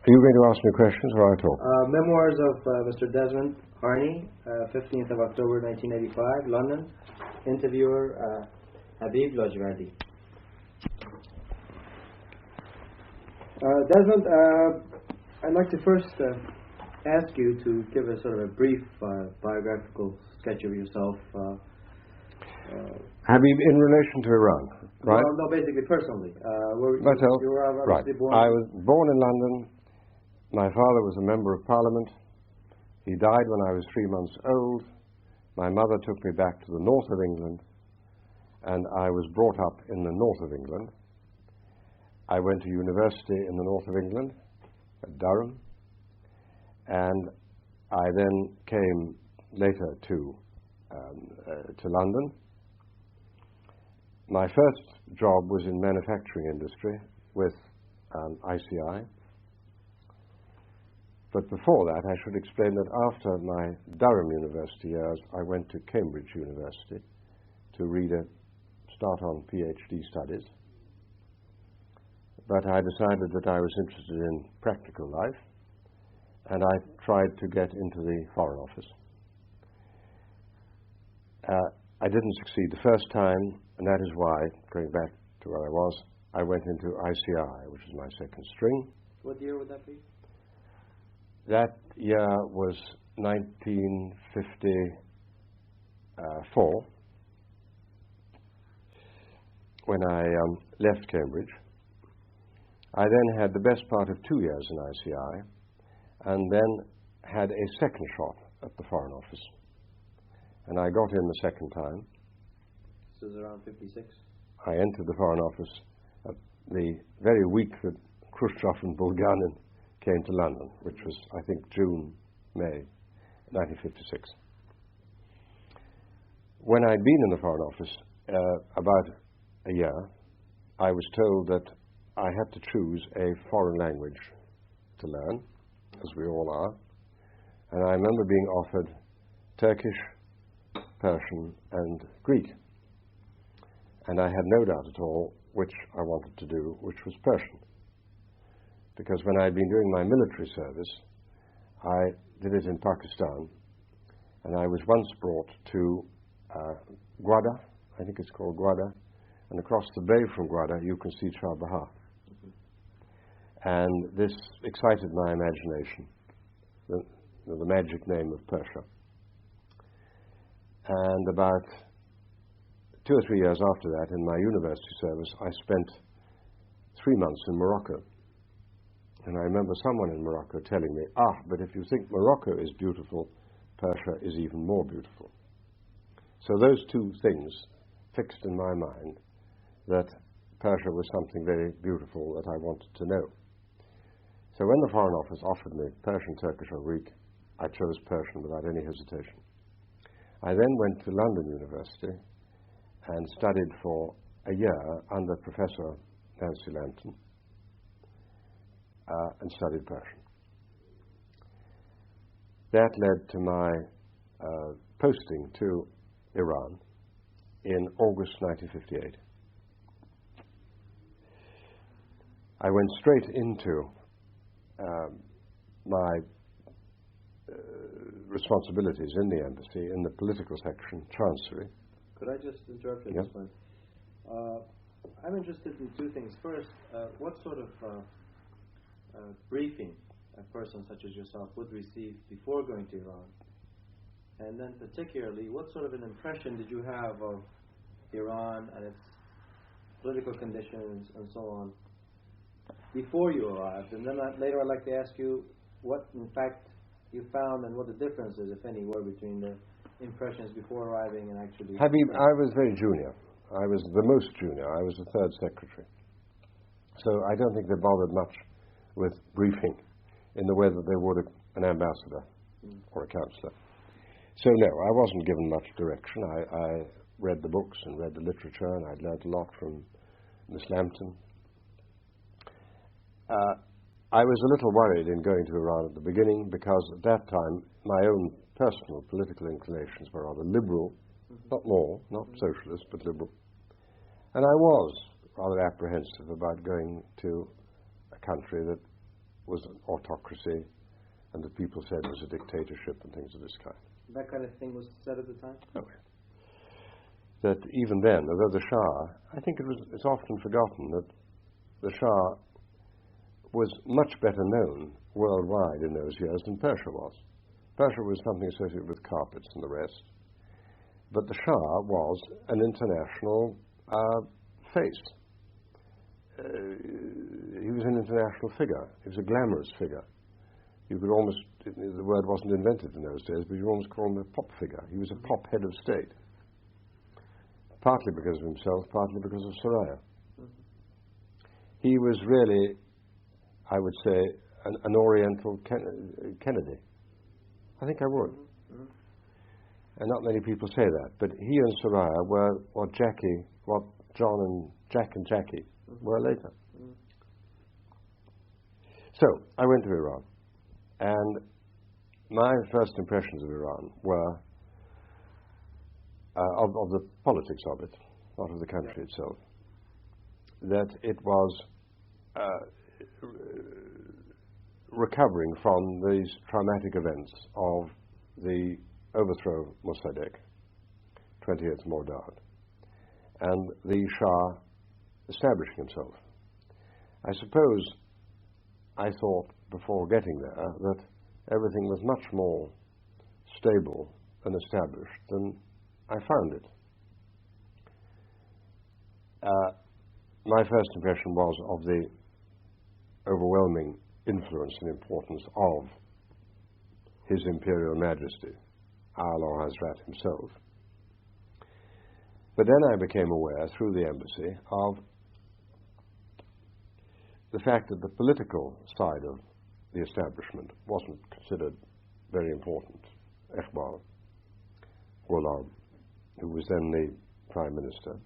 Are you going to ask me questions or I talk? Memoirs of Mr. Desmond Harney, 15th of October 1985, London. Interviewer, Habib, لاجوردی. Desmond, I'd like to first ask you to give us sort of a brief biographical sketch of yourself. Habib, in relation to Iran, right? Well, no, basically personally. Myself, you were right. born. I was born in London. My father was a member of Parliament. He died when I was 3 months old. My mother took me back to the north of England, and I was brought up in the north of England. I went to university in the north of England, at Durham, and I then came later to London. My first job was in manufacturing industry with ICI. But before that, I should explain that after my Durham University years, I went to Cambridge University to start on PhD studies. But I decided that I was interested in practical life, and I tried to get into the Foreign Office. I didn't succeed the first time, and that is why, going back to where I was, I went into ICI, which is my second string. What year would that be? That year was 1954, when I left Cambridge. I then had the best part of 2 years in ICI, and then had a second shot at the Foreign Office. And I got in the second time. This was around 56? I entered the Foreign Office at the very week that Khrushchev and Bulganin came to London, which was, I think, May 1956. When I'd been in the Foreign Office about a year, I was told that I had to choose a foreign language to learn, as we all are. And I remember being offered Turkish, Persian, and Greek. And I had no doubt at all which I wanted to do, which was Persian. Because when I'd been doing my military service, I did it in Pakistan, and I was once brought to Gwadar, I think it's called Gwadar, and across the bay from Gwadar you can see Sha'baha. And this excited my imagination, the magic name of Persia. And about 2 or 3 years after that, in my university service, I spent 3 months in Morocco. And I remember someone in Morocco telling me, but if you think Morocco is beautiful, Persia is even more beautiful. So those two things fixed in my mind that Persia was something very beautiful that I wanted to know. So when the Foreign Office offered me Persian, Turkish, or Greek, I chose Persian without any hesitation. I then went to London University and studied for a year under Professor Nancy Lanton, and studied Persian. That led to my posting to Iran in August 1958. I went straight into my responsibilities in the embassy, in the political section, Chancery. Could I just interrupt you at this point? I'm interested in two things. First, what sort of briefing a person such as yourself would receive before going to Iran? And then particularly, what sort of an impression did you have of Iran and its political conditions and so on before you arrived? And then later I'd like to ask you what, in fact, you found and what the differences, if any, were between the impressions before arriving and actually... Habib, I was very junior. I was the most junior. I was the third secretary. So I don't think they bothered much with briefing in the way that they would an ambassador or a councillor. So no, I wasn't given much direction. I read the books and read the literature, and I'd learned a lot from Miss Lampton. I was a little worried in going to Iran at the beginning because at that time my own personal political inclinations were rather liberal, not more, not socialist, but liberal. And I was rather apprehensive about going to a country that was an autocracy, and that people said it was a dictatorship and things of this kind. That kind of thing was said at the time? Okay. That even then, although the Shah, I think it's often forgotten that the Shah was much better known worldwide in those years than Persia was. Persia was something associated with carpets and the rest. But the Shah was an international face. He was an international figure. He was a glamorous figure. You could almost, the word wasn't invented in those days, but you almost call him a pop figure. He was a pop head of state. Partly because of himself, partly because of Soraya. He was really, I would say, an Oriental Kennedy. I think I would. And not many people say that, but he and Soraya were what John and Jackie were later. So, I went to Iran, and my first impressions of Iran were of the politics of it, not of the country itself, that it was recovering from these traumatic events of the overthrow of Mossadegh, 28th Mordad, and the Shah establishing himself. I suppose I thought before getting there that everything was much more stable and established than I found it. My first impression was of the overwhelming influence and importance of His Imperial Majesty, A'la Hazrat himself. But then I became aware through the embassy of the fact that the political side of the establishment wasn't considered very important. Iqbal Ghulam, who was then the Prime Minister,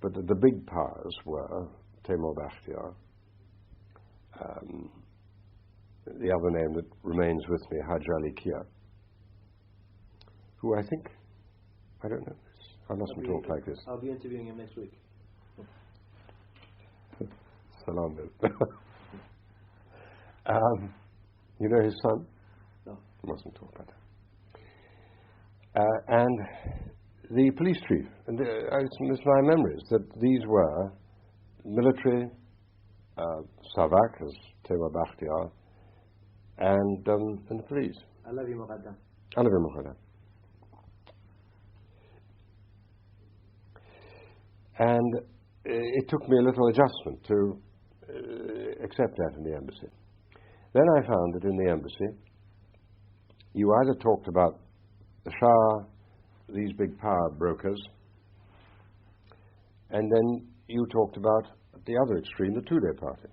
but the big powers were Temur Bakhtiar, the other name that remains with me, Haj Ali Kia, who I think, I don't know this, I mustn't talk like this. I'll be interviewing him next week. Salam. You know his son? No. Mustn't talk about that. And the police chief, and it's my memories that these were military, Savak, as Temur Bakhtiar, and the police. Alavi Muqaddam. Alavi Muqaddam. And it took me a little adjustment to accept that in the embassy. Then I found that in the embassy, you either talked about the Shah, these big power brokers, and then you talked about, at the other extreme, the Tudeh party.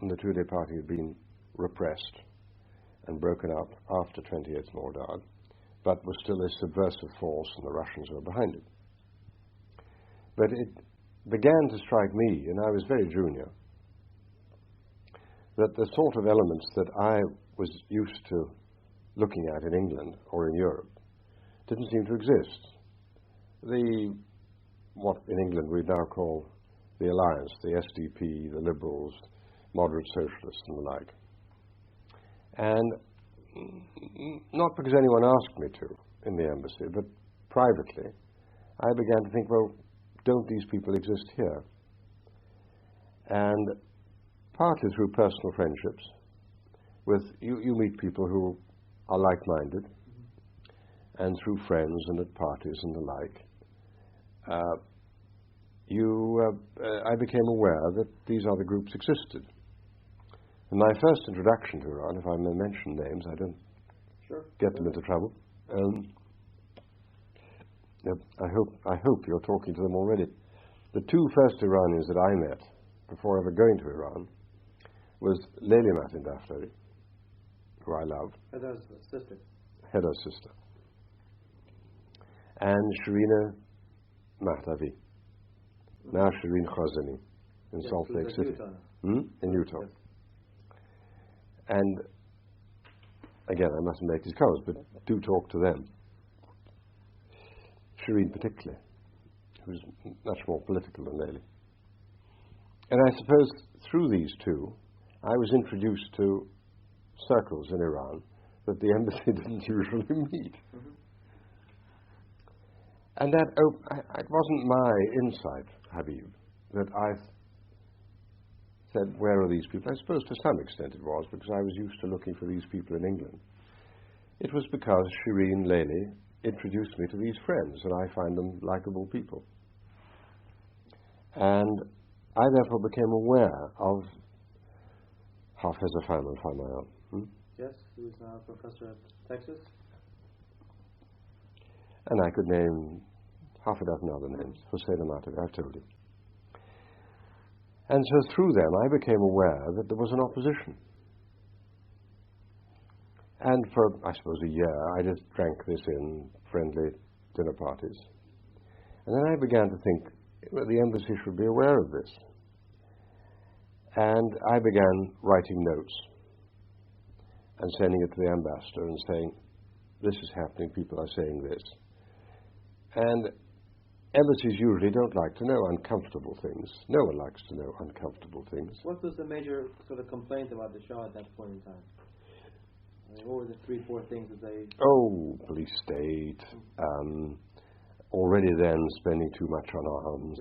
And the Tudeh party had been repressed and broken up after 28th Mordad, but was still a subversive force, and the Russians were behind it. But it began to strike me, and I was very junior, that the sort of elements that I was used to looking at in England or in Europe didn't seem to exist. What in England we now call the Alliance, the SDP, the Liberals, moderate socialists and the like. And not because anyone asked me to in the embassy, but privately, I began to think, well, don't these people exist here? And partly through personal friendships, you meet people who are like-minded, and through friends and at parties and the like, I became aware that these other groups existed. And my first introduction to Iran, if I may mention names, I don't get them into trouble. I hope you're talking to them already. The two first Iranians that I met before ever going to Iran was Leila Matin Daftari, who I love. Hedar's sister. Hedar's sister. And Shirina Mahdavi. Now Shireen Khazani in Salt Lake City. In Utah. Yes. And again, I mustn't make these comments, but do talk to them. Shireen particularly, who's much more political than Leila. And I suppose through these two, I was introduced to circles in Iran that the embassy didn't usually meet. Mm-hmm. And that it wasn't my insight, Habib, that I said, where are these people? I suppose to some extent it was, because I was used to looking for these people in England. It was because Shireen Lely introduced me to these friends, and I find them likable people. And I therefore became aware of Hafiz Famal. Yes, who is now a professor at Texas. And I could name half a dozen other names. Hussein Amatawi, I've told you. And so through them I became aware that there was an opposition. And for, I suppose, a year I just drank this in friendly dinner parties. And then I began to think, well, the embassy should be aware of this. And I began writing notes and sending it to the ambassador and saying, this is happening, people are saying this. And embassies usually don't like to know uncomfortable things. No one likes to know uncomfortable things. What was the major sort of complaint about the Shah at that point in time? I mean, what were the 3-4 things that they... Oh, police state, already then spending too much on arms.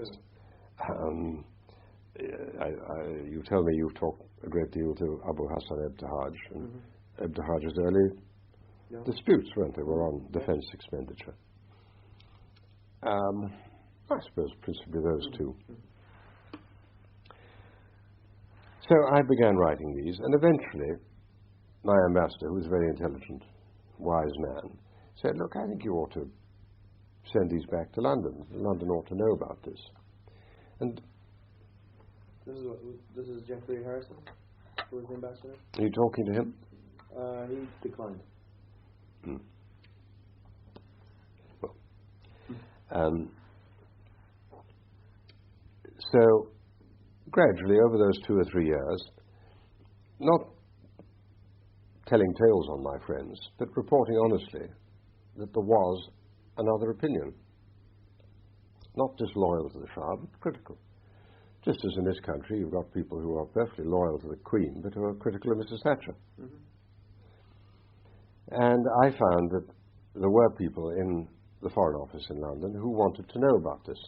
You tell me you've talked a great deal to Abu Hassan Ebtihaj, and Ebtihaj's early disputes, weren't they, were on defense expenditure. I suppose principally those two. So I began writing these, and eventually my ambassador, who was a very intelligent, wise man, said, look, I think you ought to send these back to London. London ought to know about this. And this is Jeffrey Harrison, who was the ambassador? Are you talking to him? He declined. So gradually over those 2 or 3 years, not telling tales on my friends, but reporting honestly that there was another opinion. Not just loyal to the Shah, but critical. Just as in this country you've got people who are perfectly loyal to the Queen, but who are critical of Mrs. Thatcher. And I found that there were people in the Foreign Office in London who wanted to know about this.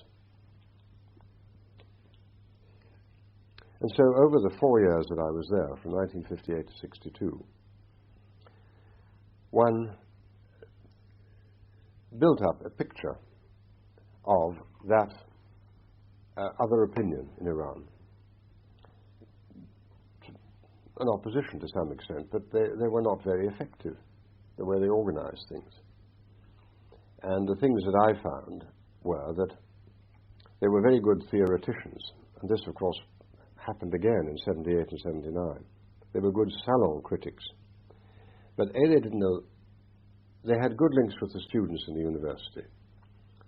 And so over the 4 years that I was there, from 1958 to 62, one built up a picture of that other opinion in Iran. An opposition to some extent, but they were not very effective, the way they organized things. And the things that I found were that they were very good theoreticians, and this, of course, happened again in 78 and 79. They were good salon critics. But they didn't know, they had good links with the students in the university,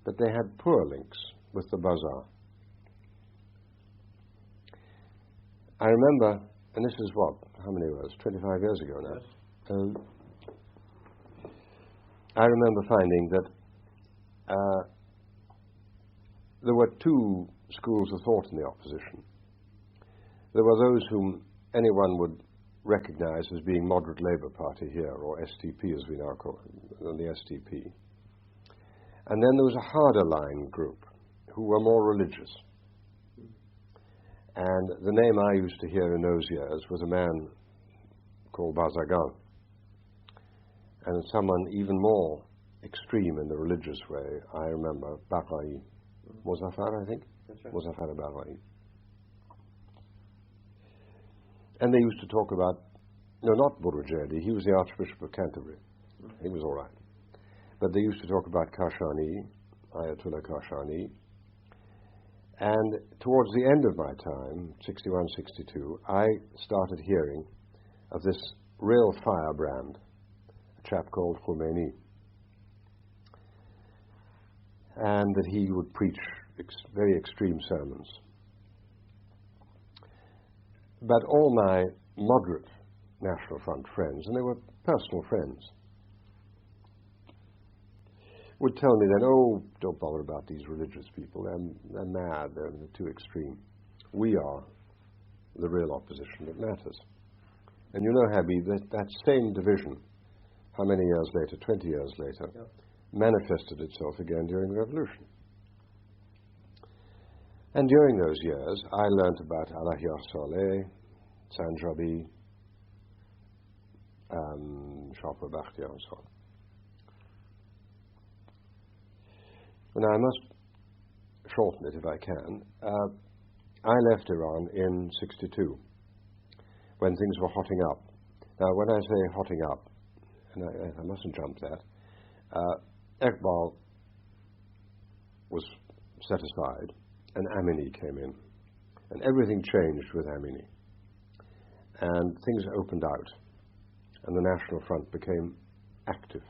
but they had poor links with the bazaar. I remember, and this is what, how many years? 25 years ago now. I remember finding that there were 2 schools of thought in the opposition. There were those whom anyone would recognize as being Moderate Labour Party here, or STP as we now call it, the STP. And then there was a harder line group who were more religious. And the name I used to hear in those years was a man called Bazagan, and someone even more extreme in the religious way, I remember, Baghai. Muzaffar, I think? That's right. Muzaffar Baghai. And they used to talk about, no, not Burujadi, he was the Archbishop of Canterbury. He was all right. But they used to talk about Kashani, Ayatollah Kashani. And towards the end of my time, 61, 62, I started hearing of this real firebrand, a chap called Khomeini. And that he would preach very extreme sermons. But all my moderate National Front friends, and they were personal friends, would tell me then, oh, don't bother about these religious people, they're mad, they're too extreme. We are the real opposition that matters. And you know, Habib, that same division, how many years later, 20 years later, yep. manifested itself again during the revolution. And during those years, I learnt about Alahyar Saleh, Sanjabi, Shafwa Bakhtiar, and so on. And I must shorten it if I can. I left Iran in 1962, when things were hotting up. Now, when I say hotting up, and I mustn't jump that, Iqbal was set aside, and Amini came in. And everything changed with Amini. And things opened out, and the National Front became active.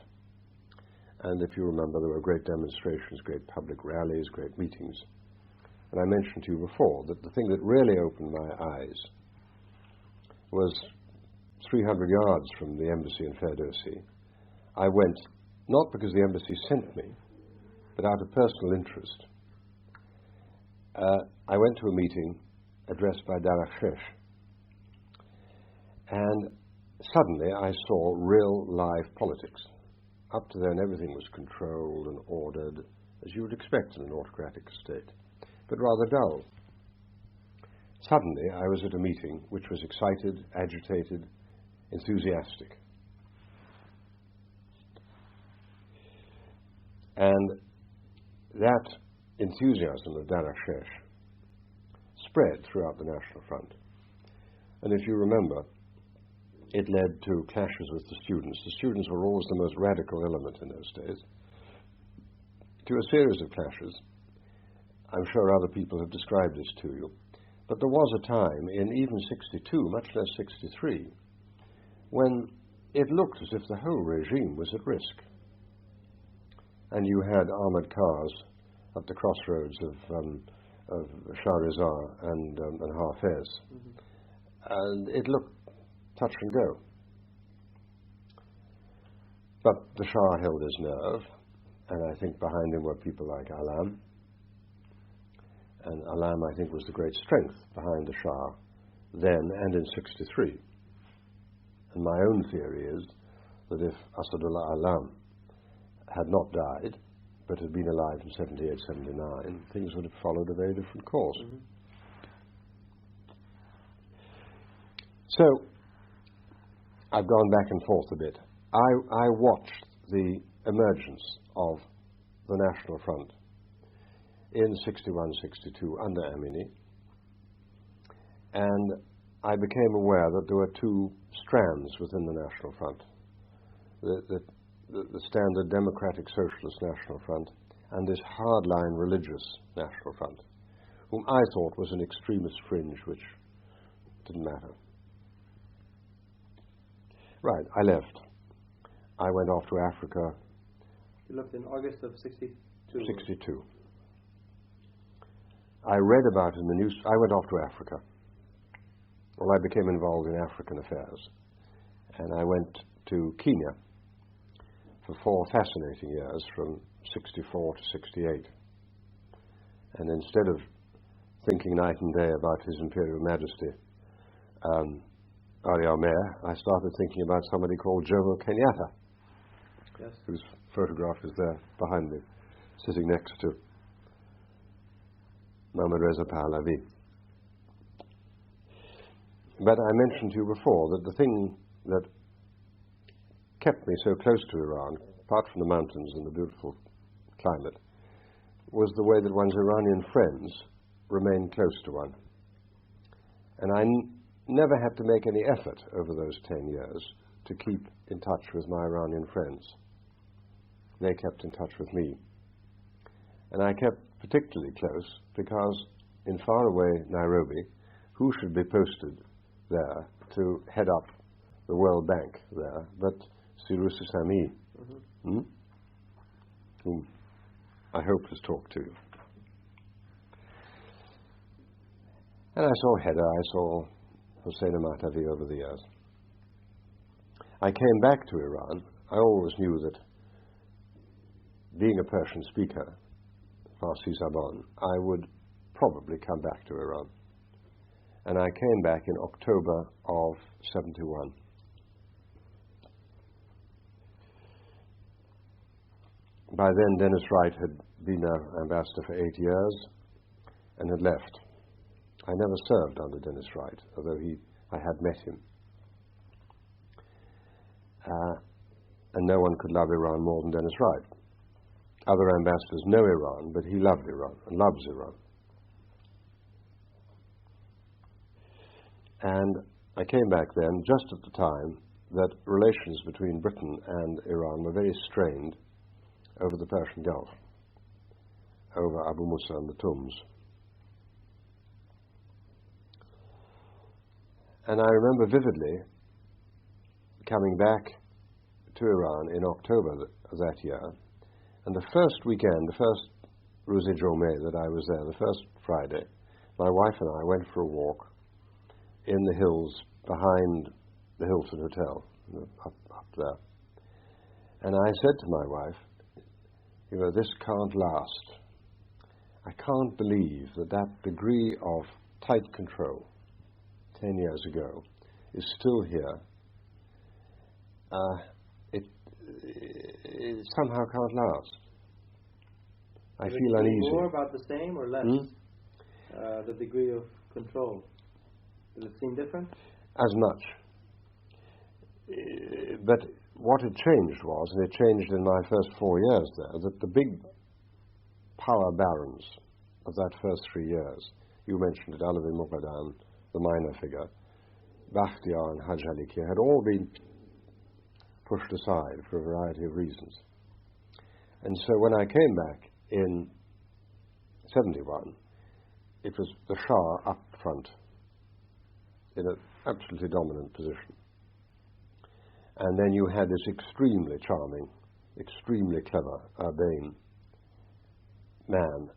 And if you remember, there were great demonstrations, great public rallies, great meetings. And I mentioned to you before that the thing that really opened my eyes was 300 yards from the embassy in Ferdowsi. I went, not because the embassy sent me, but out of personal interest. I went to a meeting addressed by Darakshesh. And suddenly I saw real live politics. Up to then, everything was controlled and ordered, as you would expect in an autocratic state, but rather dull. Suddenly, I was at a meeting which was excited, agitated, enthusiastic. And that enthusiasm of Darakshesh spread throughout the National Front. And if you remember, it led to clashes with the students. The students were always the most radical element in those days. To a series of clashes. I'm sure other people have described this to you. But there was a time in even 1962, much less 1963, when it looked as if the whole regime was at risk. And you had armoured cars at the crossroads of Shahrizar and Hafez. Mm-hmm. And it looked touch and go. But the Shah held his nerve, and I think behind him were people like Alam. And Alam, I think, was the great strength behind the Shah then and in 1963. And my own theory is that if Asadullah Alam had not died, but had been alive in 78, 79, things would have followed a very different course. Mm-hmm. So, I've gone back and forth a bit. I watched the emergence of the National Front in 61, 62 under Amini, and I became aware that there were two strands within the National Front. The standard democratic socialist National Front and this hardline religious National Front, whom I thought was an extremist fringe which didn't matter. Right, I left. I went off to Africa. You left in August of 62? 62. I read about it in the news. I went off to Africa. Well, I became involved in African affairs. And I went to Kenya for 4 fascinating years, from 64 to 68. And instead of thinking night and day about His Imperial Majesty, I started thinking about somebody called Jomo Kenyatta, yes, whose photograph is there behind me, sitting next to Mohammad Reza Pahlavi. But I mentioned to you before that the thing that kept me so close to Iran, apart from the mountains and the beautiful climate, was the way that one's Iranian friends remained close to one. And I never had to make any effort over those 10 years to keep in touch with my Iranian friends. They kept in touch with me. And I kept particularly close because in faraway Nairobi, who should be posted there to head up the World Bank there but Sirusu Sami, whom I hope has talked to you. And I saw Heda, I saw Hossein Matavi over the years. I came back to Iran. I always knew that being a Persian speaker, Farsi Zabon, I would probably come back to Iran. and I came back in October of 71. By then, Dennis Wright had been our ambassador for 8 years and had left. I never served under Dennis Wright, although I had met him. And no one could love Iran more than Dennis Wright. Other ambassadors know Iran, but he loved Iran and loves Iran. And I came back then just at the time that relations between Britain and Iran were very strained over the Persian Gulf, over Abu Musa and the Tums. And I remember vividly coming back to Iran in October of that year, and the first weekend, the first Rosh May that I was there, the first Friday, my wife and I went for a walk in the hills behind the Hilton Hotel, up there. And I said to my wife, you know, this can't last. I can't believe that degree of tight control 10 years ago is still here. It somehow can't last. I feel uneasy. More about the same or less? The degree of control. Does it seem different? As much. But what had changed was, and it changed in my first 4 years there, that the big power barons of that first 3 years, you mentioned it, Alavi Muqaddan, the minor figure, Bakhtiar and Haj Ali Kir, had all been pushed aside for a variety of reasons. And so when I came back in 71, it was the Shah up front in an absolutely dominant position. And then you had this extremely charming, extremely clever, urbane man,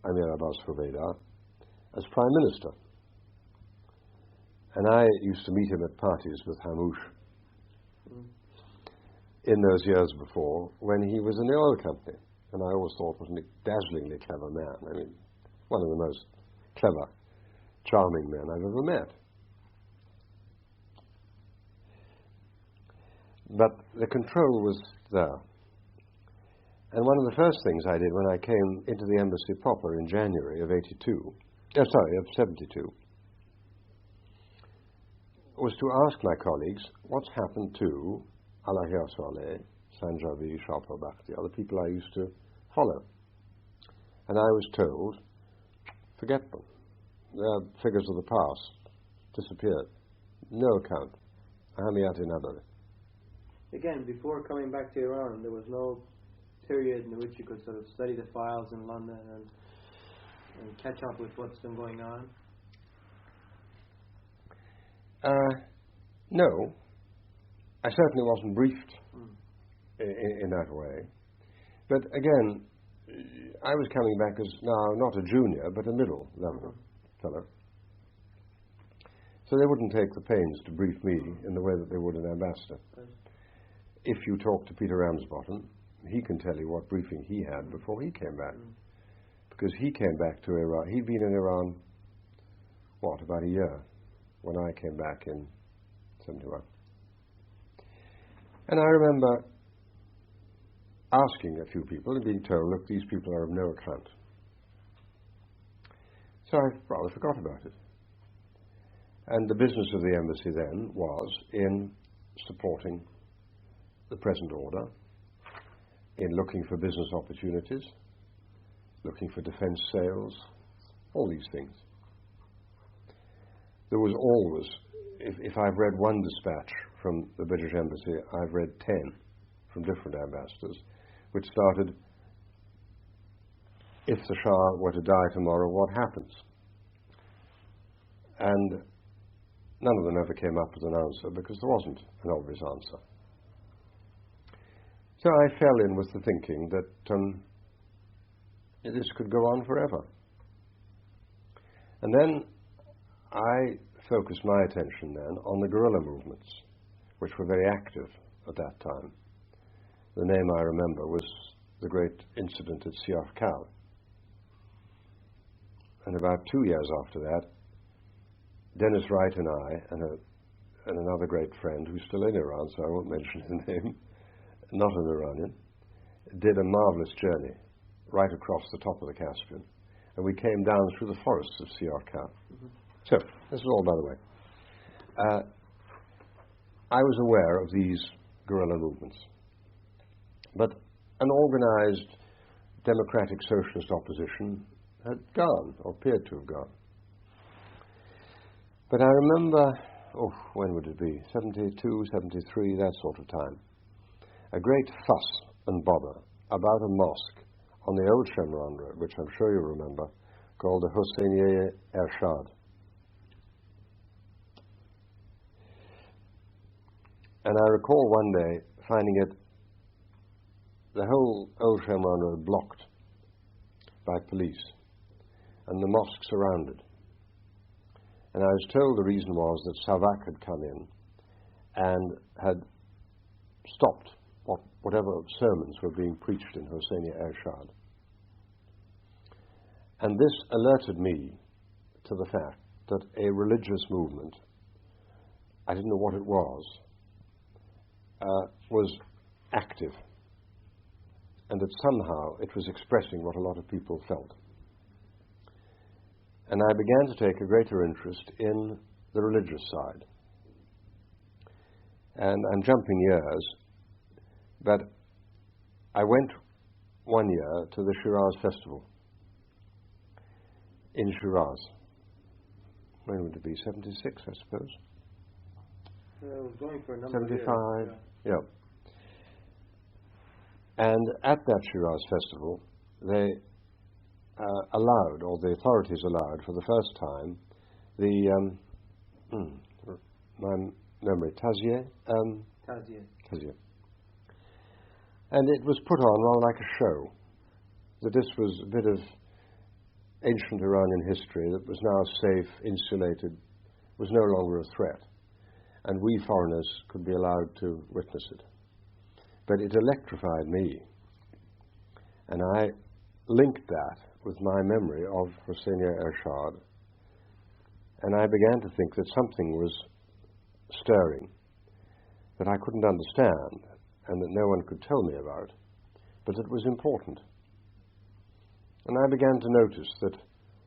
Amir Abbas Hubeidah, as Prime Minister. And I used to meet him at parties with Hamouche in those years before, when he was in the oil company. And I always thought was a dazzlingly clever man. I mean, one of the most clever, charming men I've ever met. But the control was there. And one of the first things I did when I came into the embassy proper in January of 72, was to ask my colleagues what's happened to Alahia Saleh, Sanjabi, Shapa Bakhti, other people I used to follow. And I was told, forget them. They're figures of the past, disappeared. No account. Ahamiat Nabari. Again, before coming back to Iran, there was no period in which you could sort of study the files in London and catch up with what's been going on? No. I certainly wasn't briefed in that way. But again, I was coming back as now not a junior, but a middle level fellow. So they wouldn't take the pains to brief me in the way that they would an ambassador. If you talk to Peter Ramsbottom, he can tell you what briefing he had before he came back. Because he came back to Iran. He'd been in Iran, about a year when I came back in 71. And I remember asking a few people and being told, look, these people are of no account. So I rather forgot about it. And the business of the embassy then was in supporting the present order, in looking for business opportunities, looking for defense sales, all these things. There was always, if I've read one dispatch from the British Embassy, I've read 10 from different ambassadors, which started, if the Shah were to die tomorrow, what happens? And none of them ever came up with an answer because there wasn't an obvious answer. So I fell in with the thinking that this could go on forever. And then I focused my attention then on the guerrilla movements, which were very active at that time. The name I remember was the great incident at Siaf Kal. And about 2 years after that, Dennis Wright and I, and another great friend who's still in Iran, so I won't mention his name, not an Iranian, did a marvelous journey right across the top of the Caspian. And we came down through the forests of Siarkar. So, this is all by the way. I was aware of these guerrilla movements. But an organized democratic socialist opposition had gone, or appeared to have gone. But I remember, when would it be? 72, 73, that sort of time. A great fuss and bother about a mosque on the old Shemran Road, which I'm sure you remember, called the Hosseiniye Ershad. And I recall one day finding it, the whole old Shemran Road blocked by police and the mosque surrounded. And I was told the reason was that Savak had come in and had stopped whatever sermons were being preached in Hosseiniye Ershad. And this alerted me to the fact that a religious movement, I didn't know what it was active, and that somehow it was expressing what a lot of people felt. And I began to take a greater interest in the religious side. And I'm jumping years, but I went one year to the Shiraz Festival in Shiraz. When would it be? 76, I suppose. I was going for a number 75, of years. Yeah. And at that Shiraz Festival, they allowed, or the authorities allowed for the first time, the, my memory, Tazieh? Tazieh. And it was put on rather like a show, that this was a bit of ancient Iranian history that was now safe, insulated, was no longer a threat, and we foreigners could be allowed to witness it. But it electrified me, and I linked that with my memory of Hosseiniye Ershad, and I began to think that something was stirring that I couldn't understand and that no one could tell me about, but that was important. And I began to notice that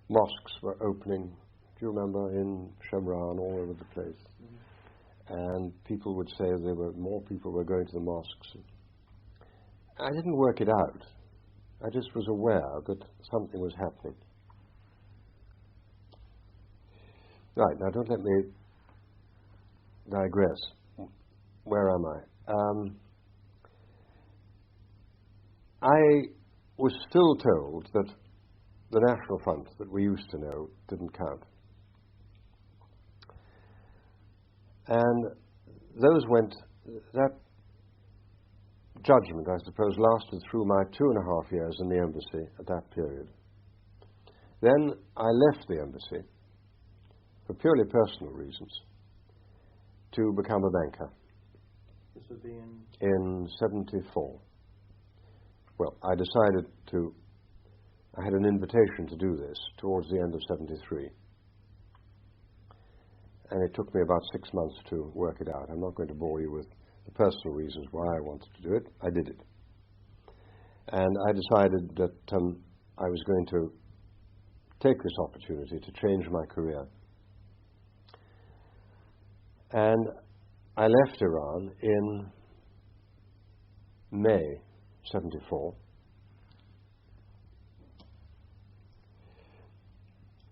mosques were opening, do you remember, in Shemran, all over the place. And people would say more people were going to the mosques. I didn't work it out. I just was aware that something was happening. Right, now don't let me digress. Where am I? I was still told that the National Front that we used to know didn't count. And that judgment, I suppose, lasted through my 2.5 years in the embassy at that period. Then I left the embassy for purely personal reasons to become a banker. This would be in 74. Well, I had an invitation to do this towards the end of 73. And it took me about 6 months to work it out. I'm not going to bore you with the personal reasons why I wanted to do it. I did it. And I decided that I was going to take this opportunity to change my career. And I left Iran in May 74.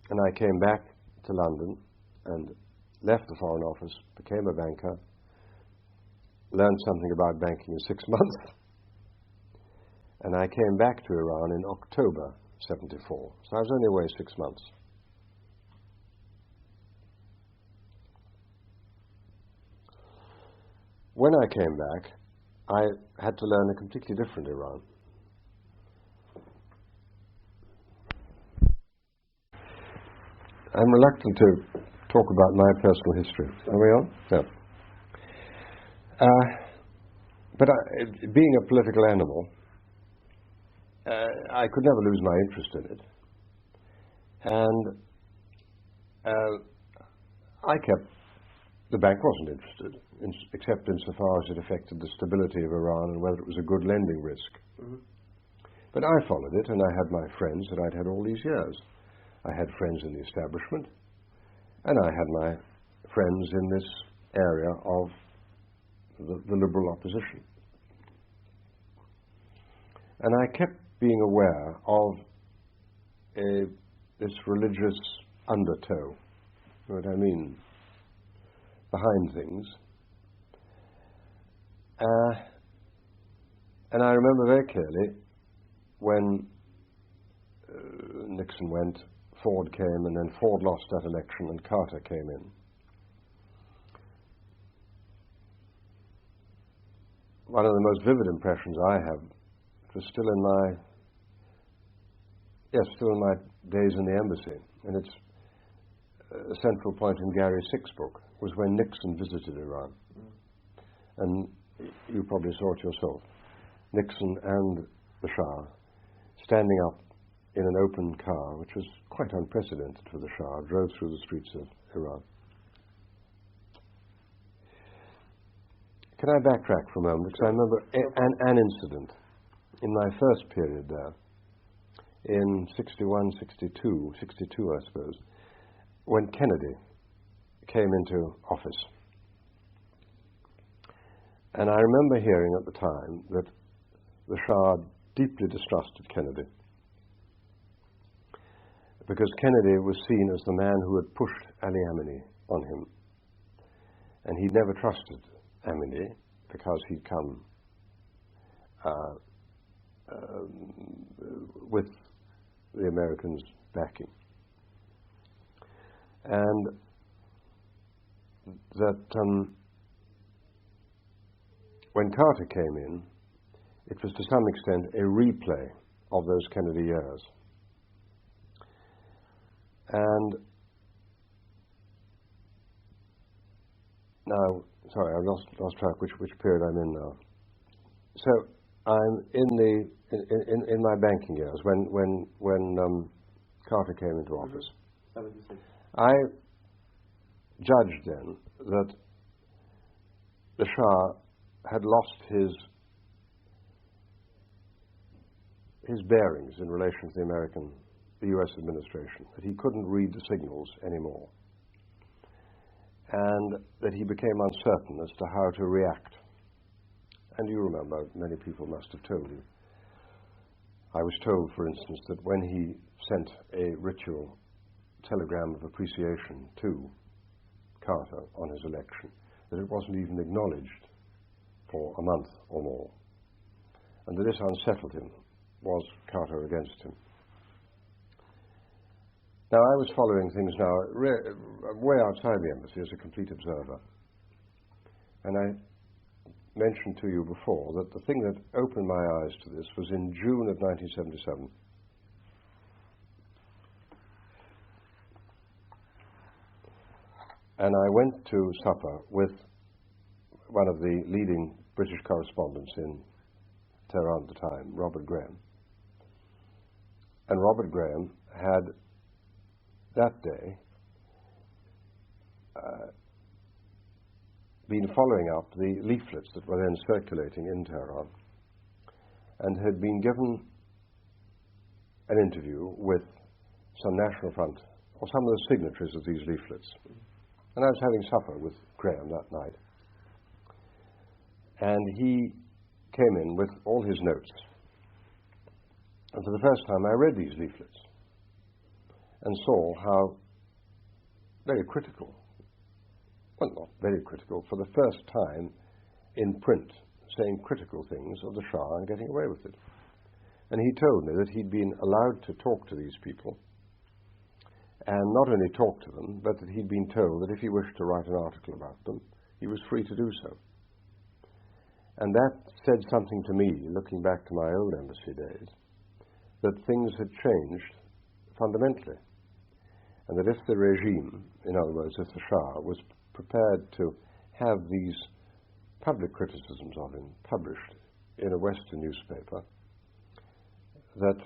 And I came back to London and left the Foreign Office, became a banker, learned something about banking in 6 months, and I came back to Iran in October 74. So I was only away 6 months. When I came back, I had to learn a completely different Iran. I'm reluctant to talk about my personal history. Are we on? Yeah. But being a political animal, I could never lose my interest in it. And the bank wasn't interested, except insofar as it affected the stability of Iran and whether it was a good lending risk. Mm-hmm. But I followed it, and I had my friends that I'd had all these years. I had friends in the establishment, and I had my friends in this area of the liberal opposition. And I kept being aware of this religious undertow, you know what I mean, behind things. And I remember very clearly when Nixon went, Ford came, and then Ford lost that election and Carter came in. One of the most vivid impressions I have, it was still in my days in the embassy, and it's a central point in Gary Sick's book, was when Nixon visited Iran. And you probably saw it yourself. Nixon and the Shah standing up in an open car, which was quite unprecedented for the Shah, drove through the streets of Iran. Can I backtrack for a moment? Because I remember an incident in my first period there, in 61, 62, I suppose, when Kennedy came into office. And I remember hearing at the time that the Shah deeply distrusted Kennedy, because Kennedy was seen as the man who had pushed Ali Khamenei on him. And he'd never trusted Khamenei because he'd come with the Americans' backing. And that when Carter came in, it was to some extent a replay of those Kennedy years. And now, sorry, I've lost track which period I'm in now. So I'm in my banking years when Carter came into office. I judged then that the Shah had lost his bearings in relation to the U.S. administration, that he couldn't read the signals anymore, and that he became uncertain as to how to react. And you remember, many people must have told you. I was told, for instance, that when he sent a ritual telegram of appreciation to Carter on his election, that it wasn't even acknowledged for a month or more, and that this unsettled him. Was Carter against him? Now, I was following things now way outside the embassy as a complete observer. And I mentioned to you before that the thing that opened my eyes to this was in June of 1977. And I went to supper with one of the leading British correspondents in Tehran at the time, Robert Graham. And Robert Graham had that day been following up the leaflets that were then circulating in Tehran, and had been given an interview with some National Front, or some of the signatories of these leaflets. And I was having supper with Graham that night. And he came in with all his notes. And for the first time I read these leaflets and saw how very critical, well, not very critical, for the first time in print, saying critical things of the Shah and getting away with it. And he told me that he'd been allowed to talk to these people, and not only talk to them, but that he'd been told that if he wished to write an article about them, he was free to do so. And that said something to me, looking back to my old embassy days, that things had changed fundamentally. And that if the regime, in other words, if the Shah, was prepared to have these public criticisms of him published in a Western newspaper, that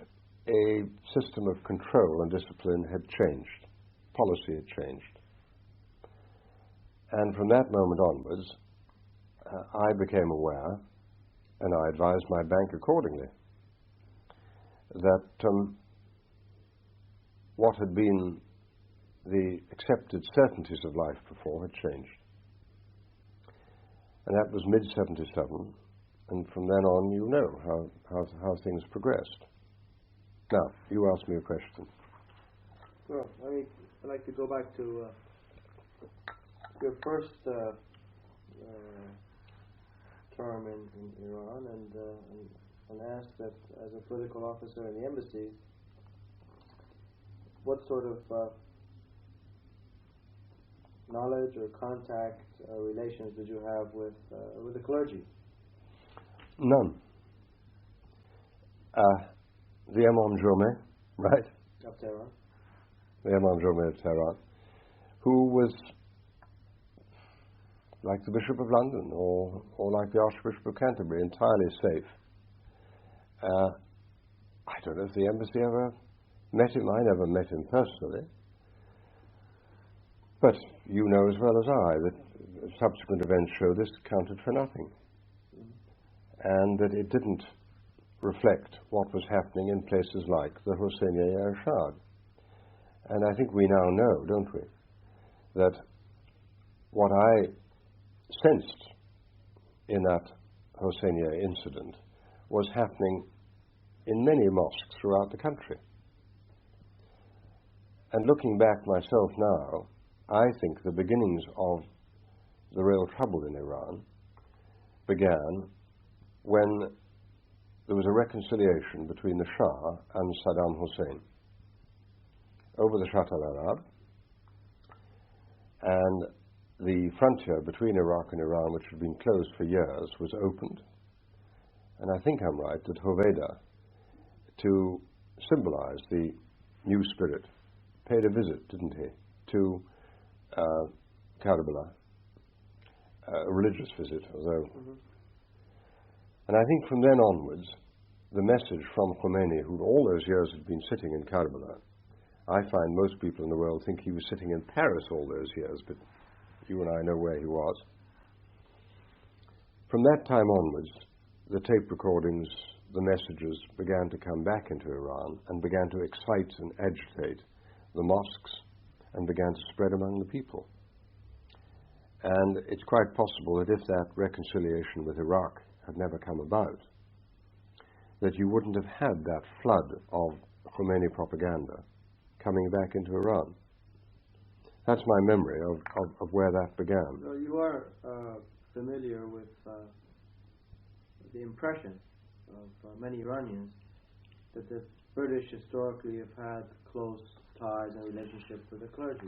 a system of control and discipline had changed, policy had changed. And from that moment onwards, I became aware, and I advised my bank accordingly, that what had been the accepted certainties of life before had changed. And that was mid-77, and from then on you know how things progressed. Now, you asked me a question. Well, I'd like to go back to your first term in Iran and ask that as a political officer in the embassy, what sort of knowledge or contact or relations did you have with the clergy? None. The Enjom, right? Of Tehran. The Enjom of Tehran, who was like the Bishop of London or like the Archbishop of Canterbury, entirely safe. I don't know if the embassy ever met him. I never met him personally. But you know as well as I that subsequent events show this counted for nothing. And that it didn't reflect what was happening in places like the Hosseini Ershad. And I think we now know, don't we, that what I sensed in that Hosseini incident was happening in many mosques throughout the country. And looking back myself now, I think the beginnings of the real trouble in Iran began when there was a reconciliation between the Shah and Saddam Hussein over the Shatt al-Arab, and the frontier between Iraq and Iran, which had been closed for years, was opened. And I think I'm right that Hoveyda, to symbolize the new spirit, paid a visit, didn't he, to Karbala, a religious visit, although. And I think from then onwards, the message from Khomeini, who all those years had been sitting in Karbala, I find most people in the world think he was sitting in Paris all those years, but you and I know where he was. From that time onwards, the tape recordings, the messages began to come back into Iran and began to excite and agitate the mosques and began to spread among the people. And it's quite possible that if that reconciliation with Iraq had never come about, that you wouldn't have had that flood of Khomeini propaganda coming back into Iran. That's my memory of where that began. So you are familiar with the impression of many Iranians that the British historically have had close ties and relationships with the clergy.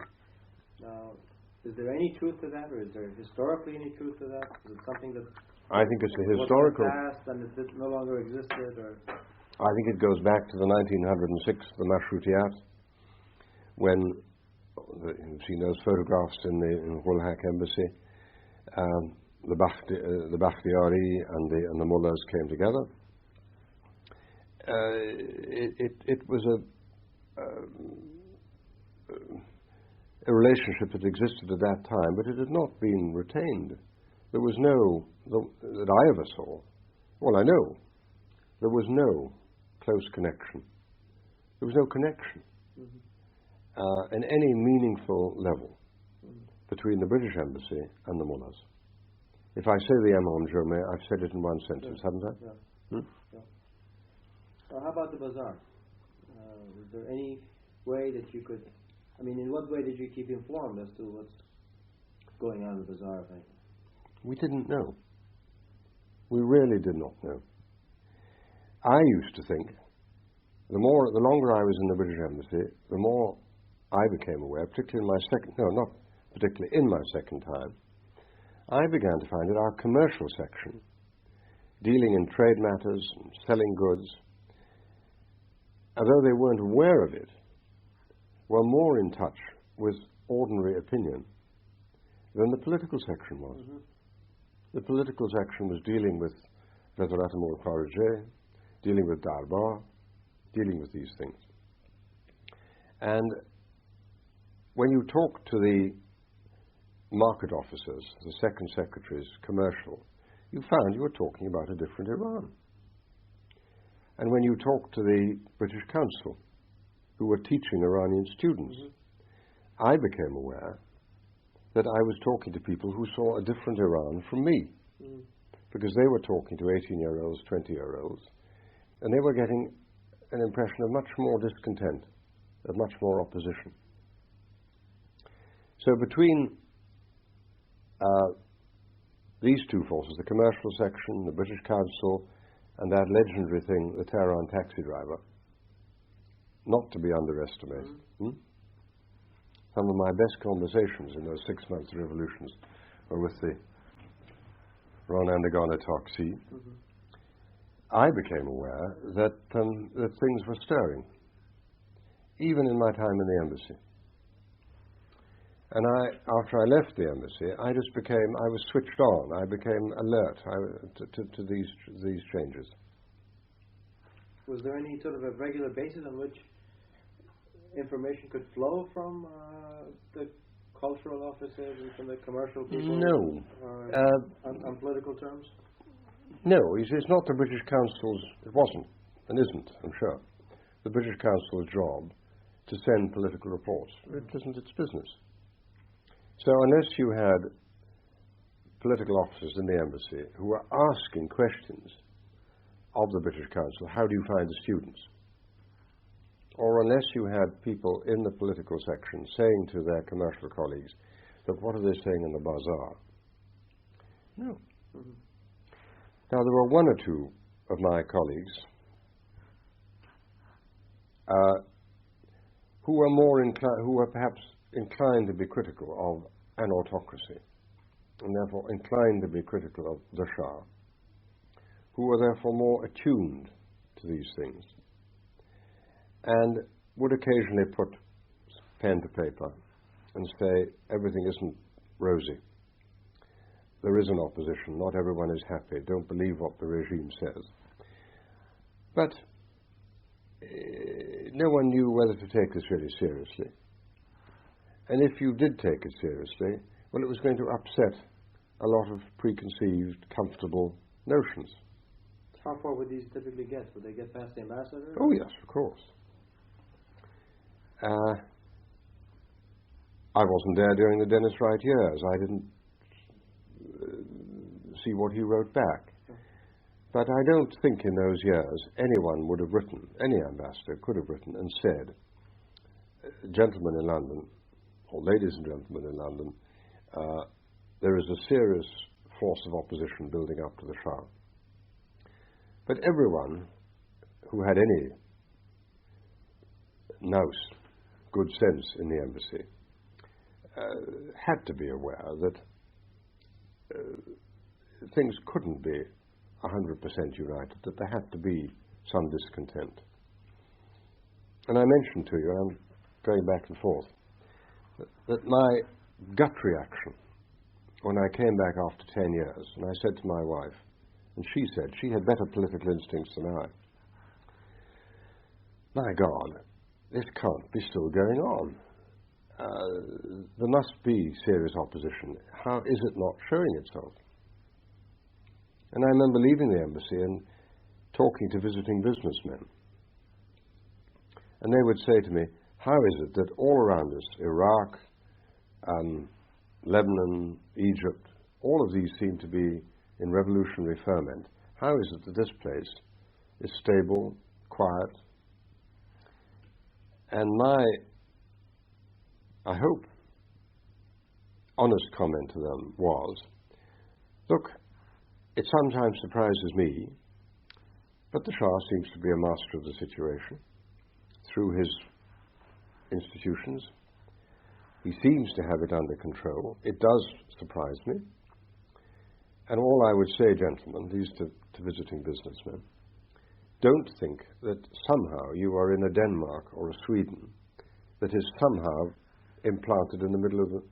Now, is there any truth to that, or is there historically any truth to that? Is it something that I think it's a historical past and it no longer existed, or? I think it goes back to the 1906, the Mashrutiyat, when you've seen those photographs in the Gulhak embassy. The Bakhtiyari and the mullahs came together. It was a relationship that existed at that time, but it had not been retained. There was no, that I ever saw, well, I know, there was no close connection. There was no connection in any meaningful level between the British Embassy and the mullahs. If I say the Enjom, I've said it in one sentence, haven't I? Yeah. Yeah. How about the bazaar? Is there any way that you could, in what way did you keep informed as to what's going on in the bazaar? We didn't know. We really did not know. I used to think, the longer I was in the British Embassy, the more I became aware, particularly not particularly in my second time, I began to find that our commercial section, dealing in trade matters and selling goods, although they weren't aware of it, were more in touch with ordinary opinion than the political section was. The political section was dealing with Vezarat al-Kharije, dealing with Darbar, dealing with these things. And when you talk to the market officers, the second secretaries, commercial, you found you were talking about a different Iran. And when you talked to the British Council, who were teaching Iranian students, I became aware that I was talking to people who saw a different Iran from me, because they were talking to 18-year-olds, 20-year-olds, and they were getting an impression of much more discontent, of much more opposition. So between these two forces, the commercial section, the British Council, and that legendary thing, the Tehran taxi driver, not to be underestimated. Some of my best conversations in those 6 months of revolutions were with the Ronandagana taxi. I became aware that things were stirring, even in my time in the embassy. And after I left the embassy, I was switched on. I became alert to these changes. Was there any sort of a regular basis on which information could flow from the cultural officers and from the commercial people? No. On political terms? No, it's not the British Council's, it wasn't, and isn't, I'm sure, the British Council's job to send political reports. It isn't its business. So unless you had political officers in the embassy who were asking questions of the British Council, how do you find the students? Or unless you had people in the political section saying to their commercial colleagues, look, what are they saying in the bazaar? No. Now, there were one or two of my colleagues who were perhaps inclined to be critical of an autocracy, and therefore inclined to be critical of the Shah, who were therefore more attuned to these things, and would occasionally put pen to paper and say, everything isn't rosy. There is an opposition. Not everyone is happy. Don't believe what the regime says. But no one knew whether to take this really seriously. And if you did take it seriously, well, it was going to upset a lot of preconceived, comfortable notions. How far would these typically get? Would they get past the ambassador? Oh, yes, of course. I wasn't there during the Dennis Wright years. I didn't see what he wrote back. But I don't think in those years anyone would have written, any ambassador could have written and said, gentlemen in London, or ladies and gentlemen in London, there is a serious force of opposition building up to the Shah. But everyone who had any nous, good sense in the embassy, had to be aware that things couldn't be 100% united, that there had to be some discontent. And I mentioned to you, and I'm going back and forth, that my gut reaction when I came back after 10 years, and I said to my wife, and she said she had better political instincts than I, my God, this can't be still going on. There must be serious opposition. How is it not showing itself? And I remember leaving the embassy and talking to visiting businessmen. And they would say to me, how is it that all around us, Iraq, Lebanon, Egypt, all of these seem to be in revolutionary ferment. How is it that this place is stable, quiet? And my, I hope, honest comment to them was, look, it sometimes surprises me, but the Shah seems to be a master of the situation through his institutions. He seems to have it under control. It does surprise me. And all I would say, gentlemen, these to visiting businessmen, don't think that somehow you are in a Denmark or a Sweden that is somehow implanted in the middle of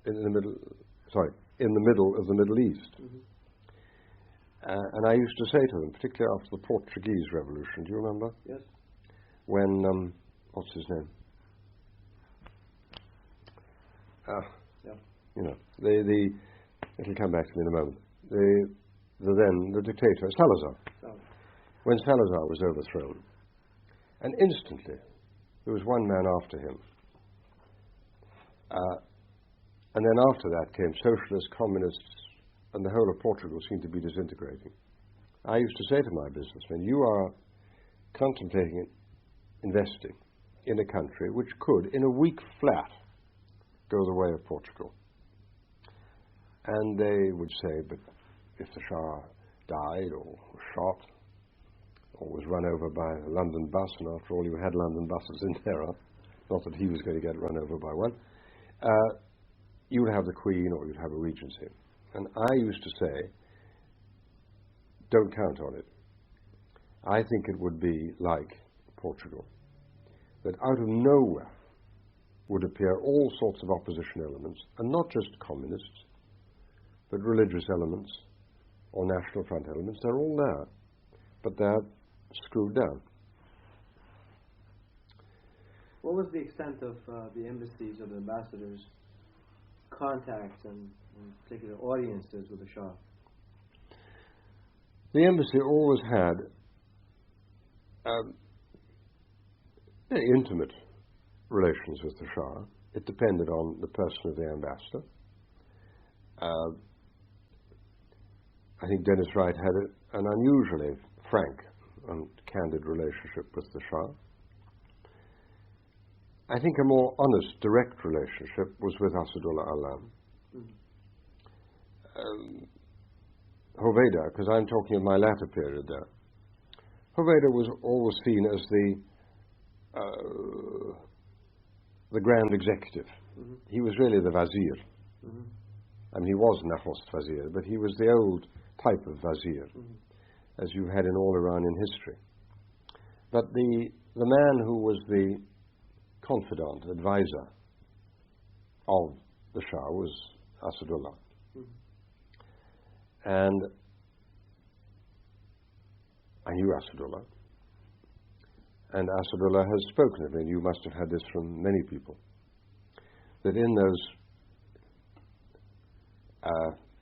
in the middle of the Middle East. And I used to say to them, particularly after the Portuguese Revolution, do you remember? Yes. When, what's his name? You know, it'll come back to me in a moment. The dictator, Salazar. When Salazar was overthrown, and instantly there was one man after him. And then after that came socialists, communists, and the whole of Portugal seemed to be disintegrating. I used to say to my businessmen, you are contemplating investing in a country which could, in a week flat, go the way of Portugal. And they would say, but if the Shah died or was shot or was run over by a London bus, and after all you had London buses in Tehran, not that he was going to get run over by one, you would have the Queen or you'd have a regency. And I used to say, don't count on it. I think it would be like Portugal, that out of nowhere would appear all sorts of opposition elements, and not just communists, but religious elements or National Front elements. They're all there, but they're screwed down. What was the extent of the embassies or the ambassadors' contacts and particular audiences with the Shah? The embassy always had very intimate relations with the Shah. It depended on the person of the ambassador. I think Dennis Wright had an unusually frank and candid relationship with the Shah. I think a more honest, direct relationship was with Asadullah Alam. Hoveyda, because I'm talking of my latter period there, Hoveyda was always seen as the grand executive. He was really the Wazir. I mean, he was Nakhost Wazir, but he was the old type of Wazir, as you had in all Iranian history. But the man who was the confidant, advisor of the Shah was Asadullah. And I knew Asadullah. And Asadullah has spoken of me, and you must have had this from many people, that in those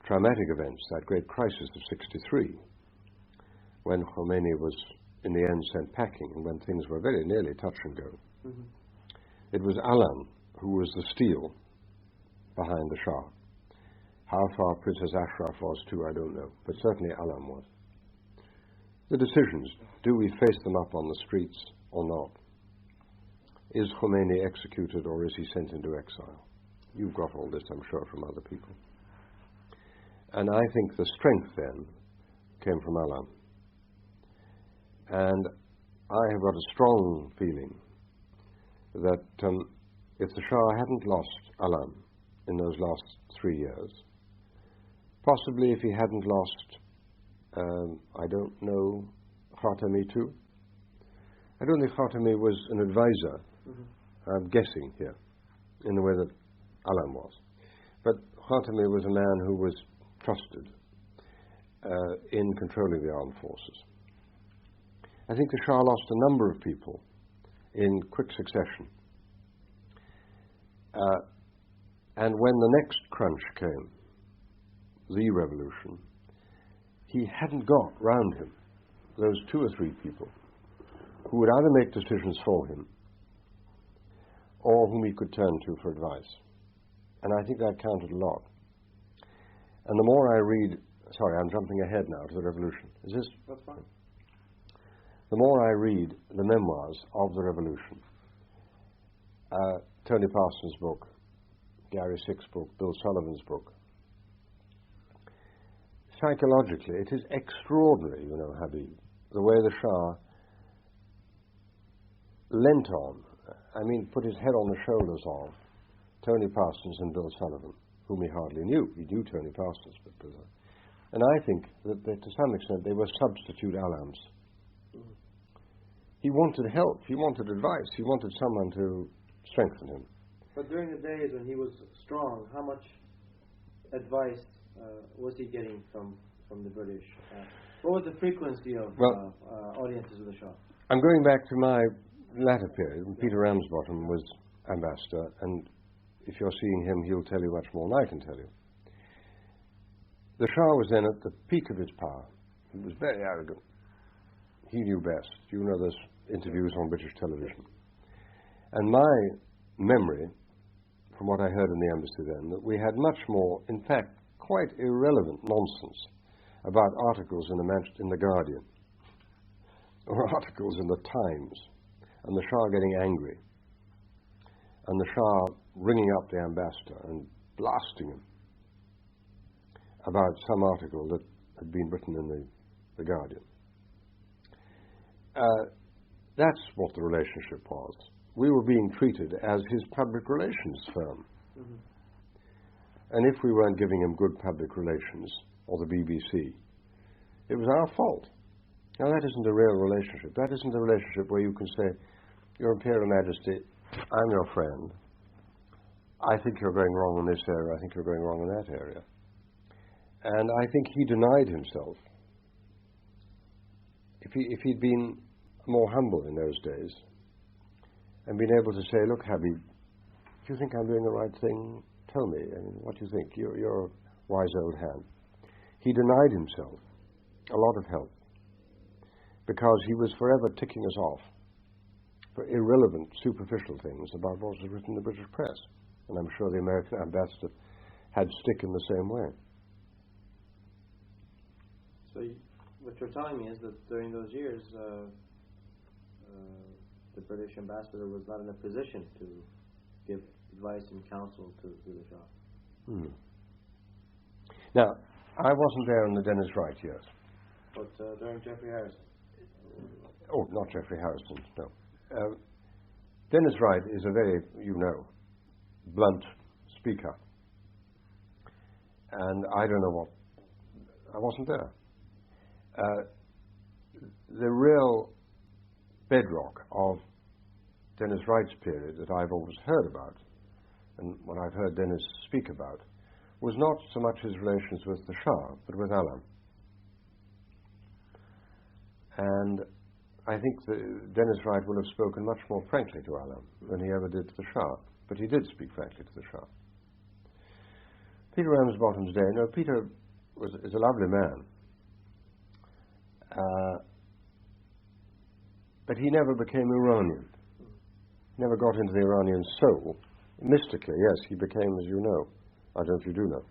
traumatic events, that great crisis of 63, when Khomeini was in the end sent packing, and when things were very nearly touch and go, it was Alam who was the steel behind the Shah. How far Princess Ashraf was too, I don't know, but certainly Alam was. The decisions, do we face them up on the streets or not? Is Khomeini executed or is he sent into exile? You've got all this, I'm sure, from other people. And I think the strength then came from Alam. And I have got a strong feeling that if the Shah hadn't lost Alam in those last 3 years, possibly if he hadn't lost, I don't know, Khatami too. I don't think Khatami was an advisor. I'm guessing here, in the way that Alam was. But Khatami was a man who was trusted in controlling the armed forces. I think the Shah lost a number of people in quick succession. And when the next crunch came, the revolution, he hadn't got round him those 2 or 3 people who would either make decisions for him or whom he could turn to for advice. And I think that counted a lot. And the more I read, sorry, I'm jumping ahead now to the revolution. Is this? That's fine. The more I read the memoirs of the revolution, Tony Parsons' book, Gary Sick's book, Bill Sullivan's book, psychologically, it is extraordinary, you know, Habib, the way the Shah leant on, I mean, put his head on the shoulders of Tony Parsons and Bill Sullivan, whom he hardly knew. He knew Tony Parsons, but and I think that to some extent they were substitute Alams. He wanted help, he wanted advice, he wanted someone to strengthen him. But during the days when he was strong, how much advice was he getting from the British? What was the frequency of audiences with the Shah? I'm going back to my latter period when Peter Ramsbottom was ambassador, and if you're seeing him, he'll tell you much more than I can tell you. The Shah was then at the peak of his power. He was very arrogant. He knew best. You know those interviews on British television. And my memory, from what I heard in the embassy then, that we had much more, in fact, quite irrelevant nonsense about articles in the Guardian, or articles in the Times, and the Shah getting angry, and the Shah ringing up the ambassador and blasting him about some article that had been written in the Guardian. That's what the relationship was. We were being treated as his public relations firm. Mm-hmm. And if we weren't giving him good public relations, or the BBC, it was our fault. Now that isn't a real relationship. That isn't a relationship where you can say, Your Imperial Majesty, I'm your friend. I think you're going wrong in this area. I think you're going wrong in that area. And I think he denied himself. If he'd been more humble in those days, and been able to say, look, Habib, do you think I'm doing the right thing? Tell me, I mean, what do you think? You're a wise old hand. He denied himself a lot of help because he was forever ticking us off for irrelevant, superficial things about what was written in the British press. And I'm sure the American ambassador had stick in the same way. So what you're telling me is that during those years, the British ambassador was not in a position to give advice and counsel to the Shah. Hmm. Now, I wasn't there in the Dennis Wright years. But during Jeffrey Harrison? Oh, not Jeffrey Harrison, no. Dennis Wright is a very, blunt speaker. And I don't know what... I wasn't there. The real bedrock of Dennis Wright's period that I've always heard about, and what I've heard Dennis speak about, was not so much his relations with the Shah, but with Alam. And I think that Dennis Wright would have spoken much more frankly to Alam than he ever did to the Shah, but he did speak frankly to the Shah. Peter Ramsbottom's day, Peter is a lovely man, but he never became Iranian. Never got into the Iranian soul. Mystically, yes, he became, as you know, I don't know if you do know,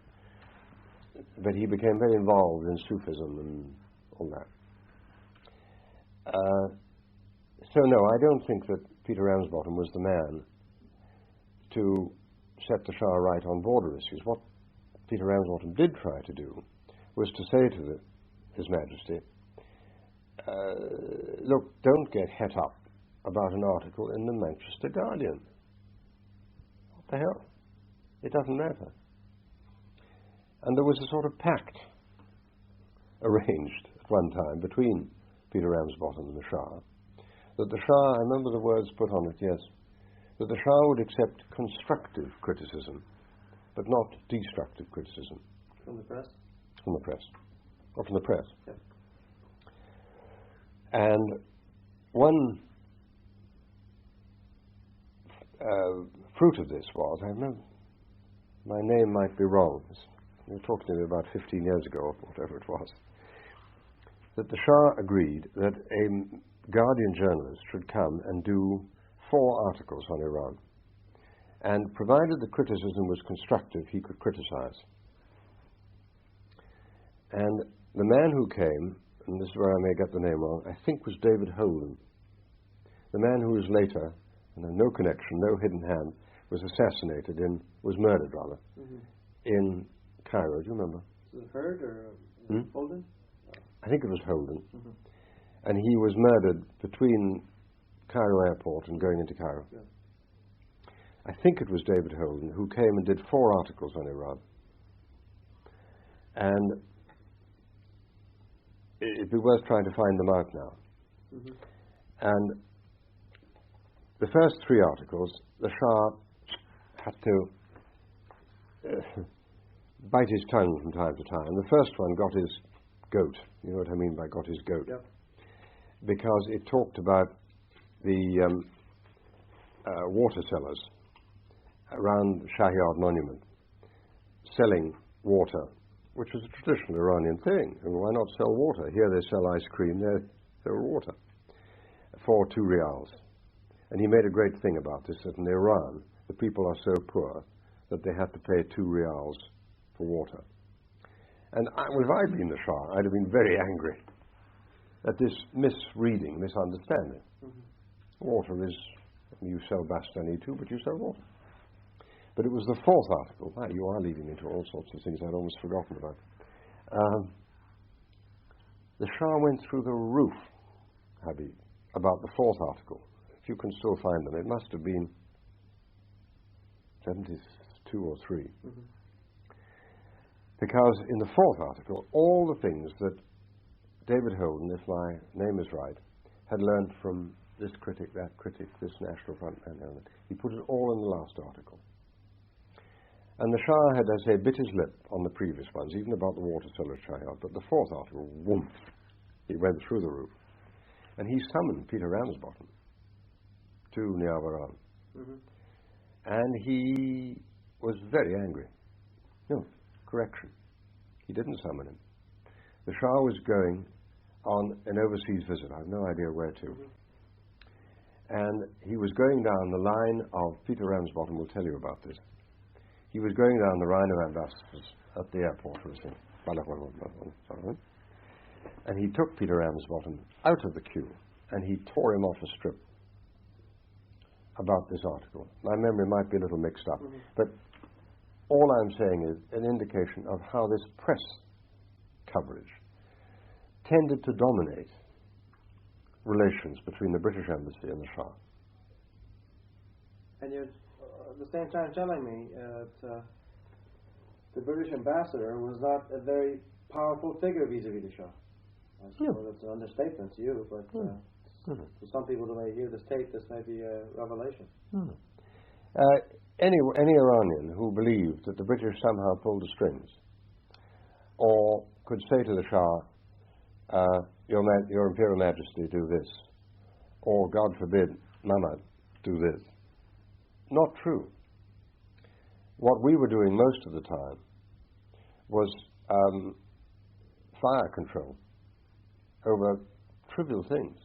but he became very involved in Sufism and all that. So no, I don't think that Peter Ramsbottom was the man to set the Shah right on border issues. What Peter Ramsbottom did try to do was to say to His Majesty, look, don't get het up about an article in the Manchester Guardian. What the hell? It doesn't matter. And there was a sort of pact arranged at one time between Peter Ramsbottom and the Shah, that the Shah, I remember the words put on it, yes, that the Shah would accept constructive criticism, but not destructive criticism. From the press? From the press. Or from the press. Yeah. And one fruit of this was, I remember, my name might be wrong, you were talking to me about 15 years ago, or whatever it was, that the Shah agreed that a Guardian journalist should come and do 4 articles on Iran. And provided the criticism was constructive, he could criticize. And the man who came, and this is where I may get the name wrong, I think was David Holden. The man who was later, no connection, no hidden hand, was murdered rather, in Cairo. Do you remember? Was it Heard or Holden? I think it was Holden. Mm-hmm. And he was murdered between Cairo airport and going into Cairo. Yeah. I think it was David Holden who came and did 4 articles on Iran. And it'd be worth trying to find them out now. Mm-hmm. And the first 3 articles, the Shah had to bite his tongue from time to time. The first one got his goat. You know what I mean by got his goat? Yep. Because it talked about the water cellars around Shahiyard Monument, selling water, which was a traditional Iranian thing. And why not sell water? Here they sell ice cream, there sell water for 2 riyals. And he made a great thing about this, that in Iran, the people are so poor that they have to pay 2 riyals for water. And if I'd been the Shah, I'd have been very angry at this misreading, misunderstanding. Water is, you sell Bastani too, but you sell water. But it was the 4th article. Wow, you are leading me to all sorts of things I'd almost forgotten about. The Shah went through the roof, Habib, about the 4th article. If you can still find them, it must have been 72 or 3. Because in the 4th article, all the things that David Holden, if my name is right, had learned from this critic, that critic, this National Front man element, he put it all in the last article. And the Shah had, as I say, bit his lip on the previous ones, even about the water seller Shahiyard, but the 4th article, whoomp, he went through the roof. And he summoned Peter Ramsbottom to Niavaran. And he was very angry. No, correction. He didn't summon him. The Shah was going on an overseas visit. I have no idea where to. And he was going down the line of, Peter Ramsbottom will tell you about this. He was going down the line of ambassadors at the airport, and he took Peter Ramsbottom out of the queue and he tore him off a strip about this article. My memory might be a little mixed up, but all I'm saying is an indication of how this press coverage tended to dominate relations between the British Embassy and the Shah. And you're at the same time telling me that the British ambassador was not a very powerful figure vis-a-vis the Shah. I suppose that's an understatement to you, but to some people who may hear this tape, this may be a revelation. Any Iranian who believed that the British somehow pulled the strings, or could say to the Shah, Your Imperial Majesty, do this, or God forbid, Mamad, do this. Not true. What we were doing most of the time was fire control over trivial things,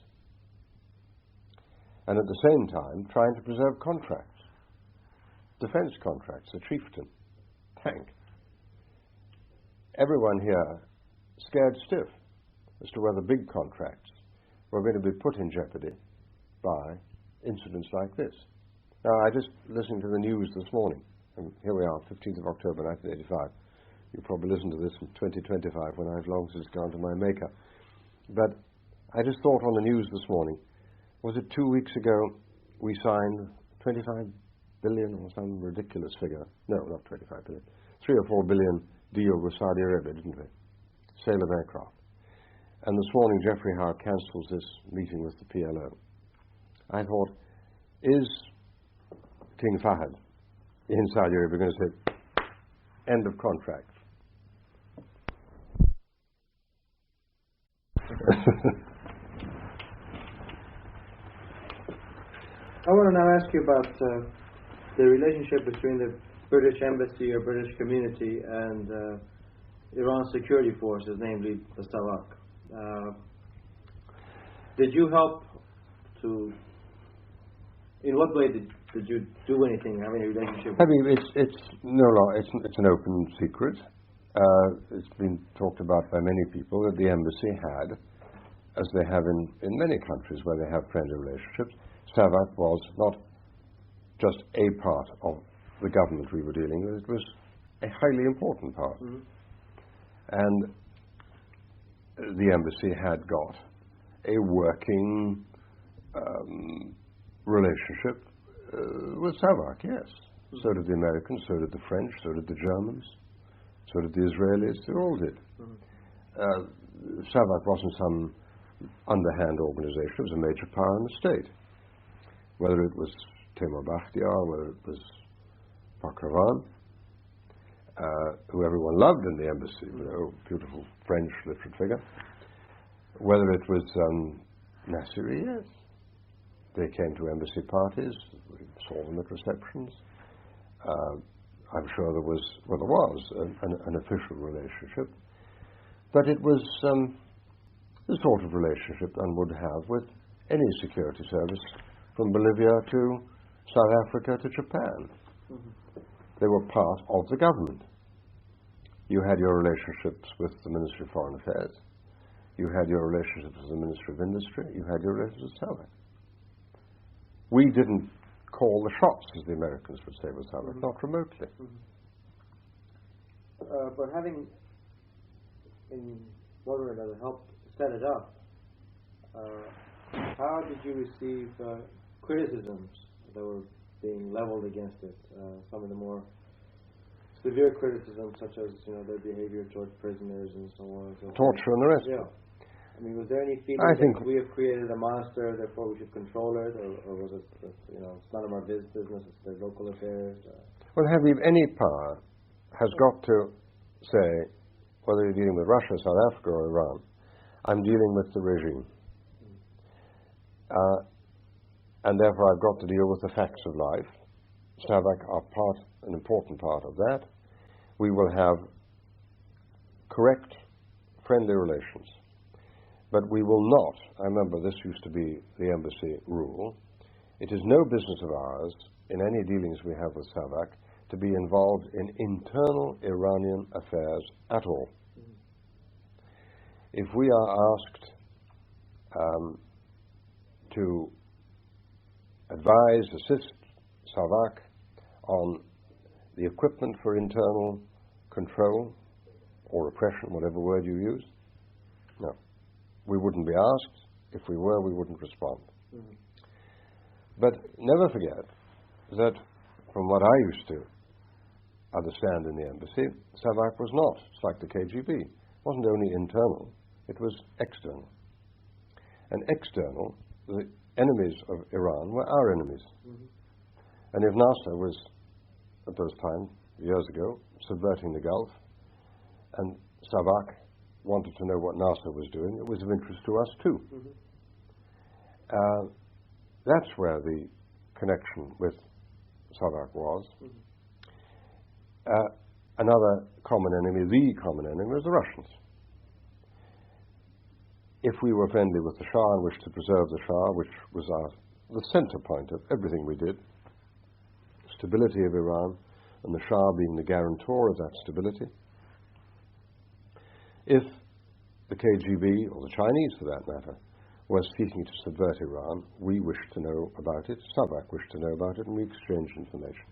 and at the same time trying to preserve contracts, defense contracts, a chieftain, tank. Everyone here scared stiff as to whether big contracts were going to be put in jeopardy by incidents like this. Now, I just listened to the news this morning, and here we are, 15th of October 1985. You'll probably listen to this in 2025 when I've long since gone to my maker. But I just thought on the news this morning, was it 2 weeks ago we signed 25 billion or some ridiculous figure? No, not 25 billion. 3 or 4 billion deal with Saudi Arabia, didn't we? Sale of aircraft. And this morning Geoffrey Howard cancels this meeting with the PLO. I thought, is King Fahd in Saudi Arabia going to say, end of contract? I want to now ask you about the relationship between the British Embassy or British community and Iran's security forces, namely the Savak. Did you help to, in what way did you do anything, have any relationship? I mean, it's an open secret. It's been talked about by many people that the embassy had, as they have in many countries where they have friendly relationships. Savak was not just a part of the government we were dealing with, it was a highly important part. And the embassy had got a working relationship with Savak, yes. So did the Americans, so did the French, so did the Germans, so did the Israelis, they all did. Savak wasn't some underhand organization, it was a major power in the state. Whether it was Temur Bakhtiar, whether it was Fakravan, who everyone loved in the embassy, beautiful French literate figure. Whether it was Nasiri, yes. They came to embassy parties, we saw them at receptions. I'm sure there was an official relationship, but it was the sort of relationship one would have with any security service from Bolivia to South Africa to Japan. They were part of the government. You had your relationships with the Ministry of Foreign Affairs. You had your relationships with the Ministry of Industry. You had your relationships with SAVAK. We didn't call the shots, as the Americans would say, with SAVAK, not remotely. But having, in one way or another, helped set it up, how did you receive criticisms that were being leveled against it? Some of the more severe criticisms, such as their behavior towards prisoners and so on. So torture and the rest. Yeah. I mean, was there any feeling that we have created a monster, therefore we should control it, or was it that, it's none of our business, it's their local affairs? Well, Habib, any power has got to say, whether you're dealing with Russia, South Africa, or Iran, I'm dealing with the regime. And therefore I've got to deal with the facts of life. SAVAK are an important part of that. We will have correct, friendly relations. But we will not, I remember this used to be the embassy rule, it is no business of ours, in any dealings we have with SAVAK, to be involved in internal Iranian affairs at all. If we are asked to advise, assist SAVAK on the equipment for internal control or repression, whatever word you use, no. We wouldn't be asked. If we were, we wouldn't respond. But never forget that from what I used to understand in the embassy, SAVAK was not. It's like the KGB. It wasn't only internal, it was external. And external, the enemies of Iran were our enemies. And if NASA was, at those times, years ago, subverting the Gulf, and SAVAK wanted to know what NASA was doing, it was of interest to us too. That's where the connection with SAVAK was. Another common enemy, the common enemy, was the Russians. If we were friendly with the Shah and wished to preserve the Shah, which was the center point of everything we did, stability of Iran, and the Shah being the guarantor of that stability, if the KGB, or the Chinese for that matter, was seeking to subvert Iran, we wished to know about it, SAVAK wished to know about it, and we exchanged information.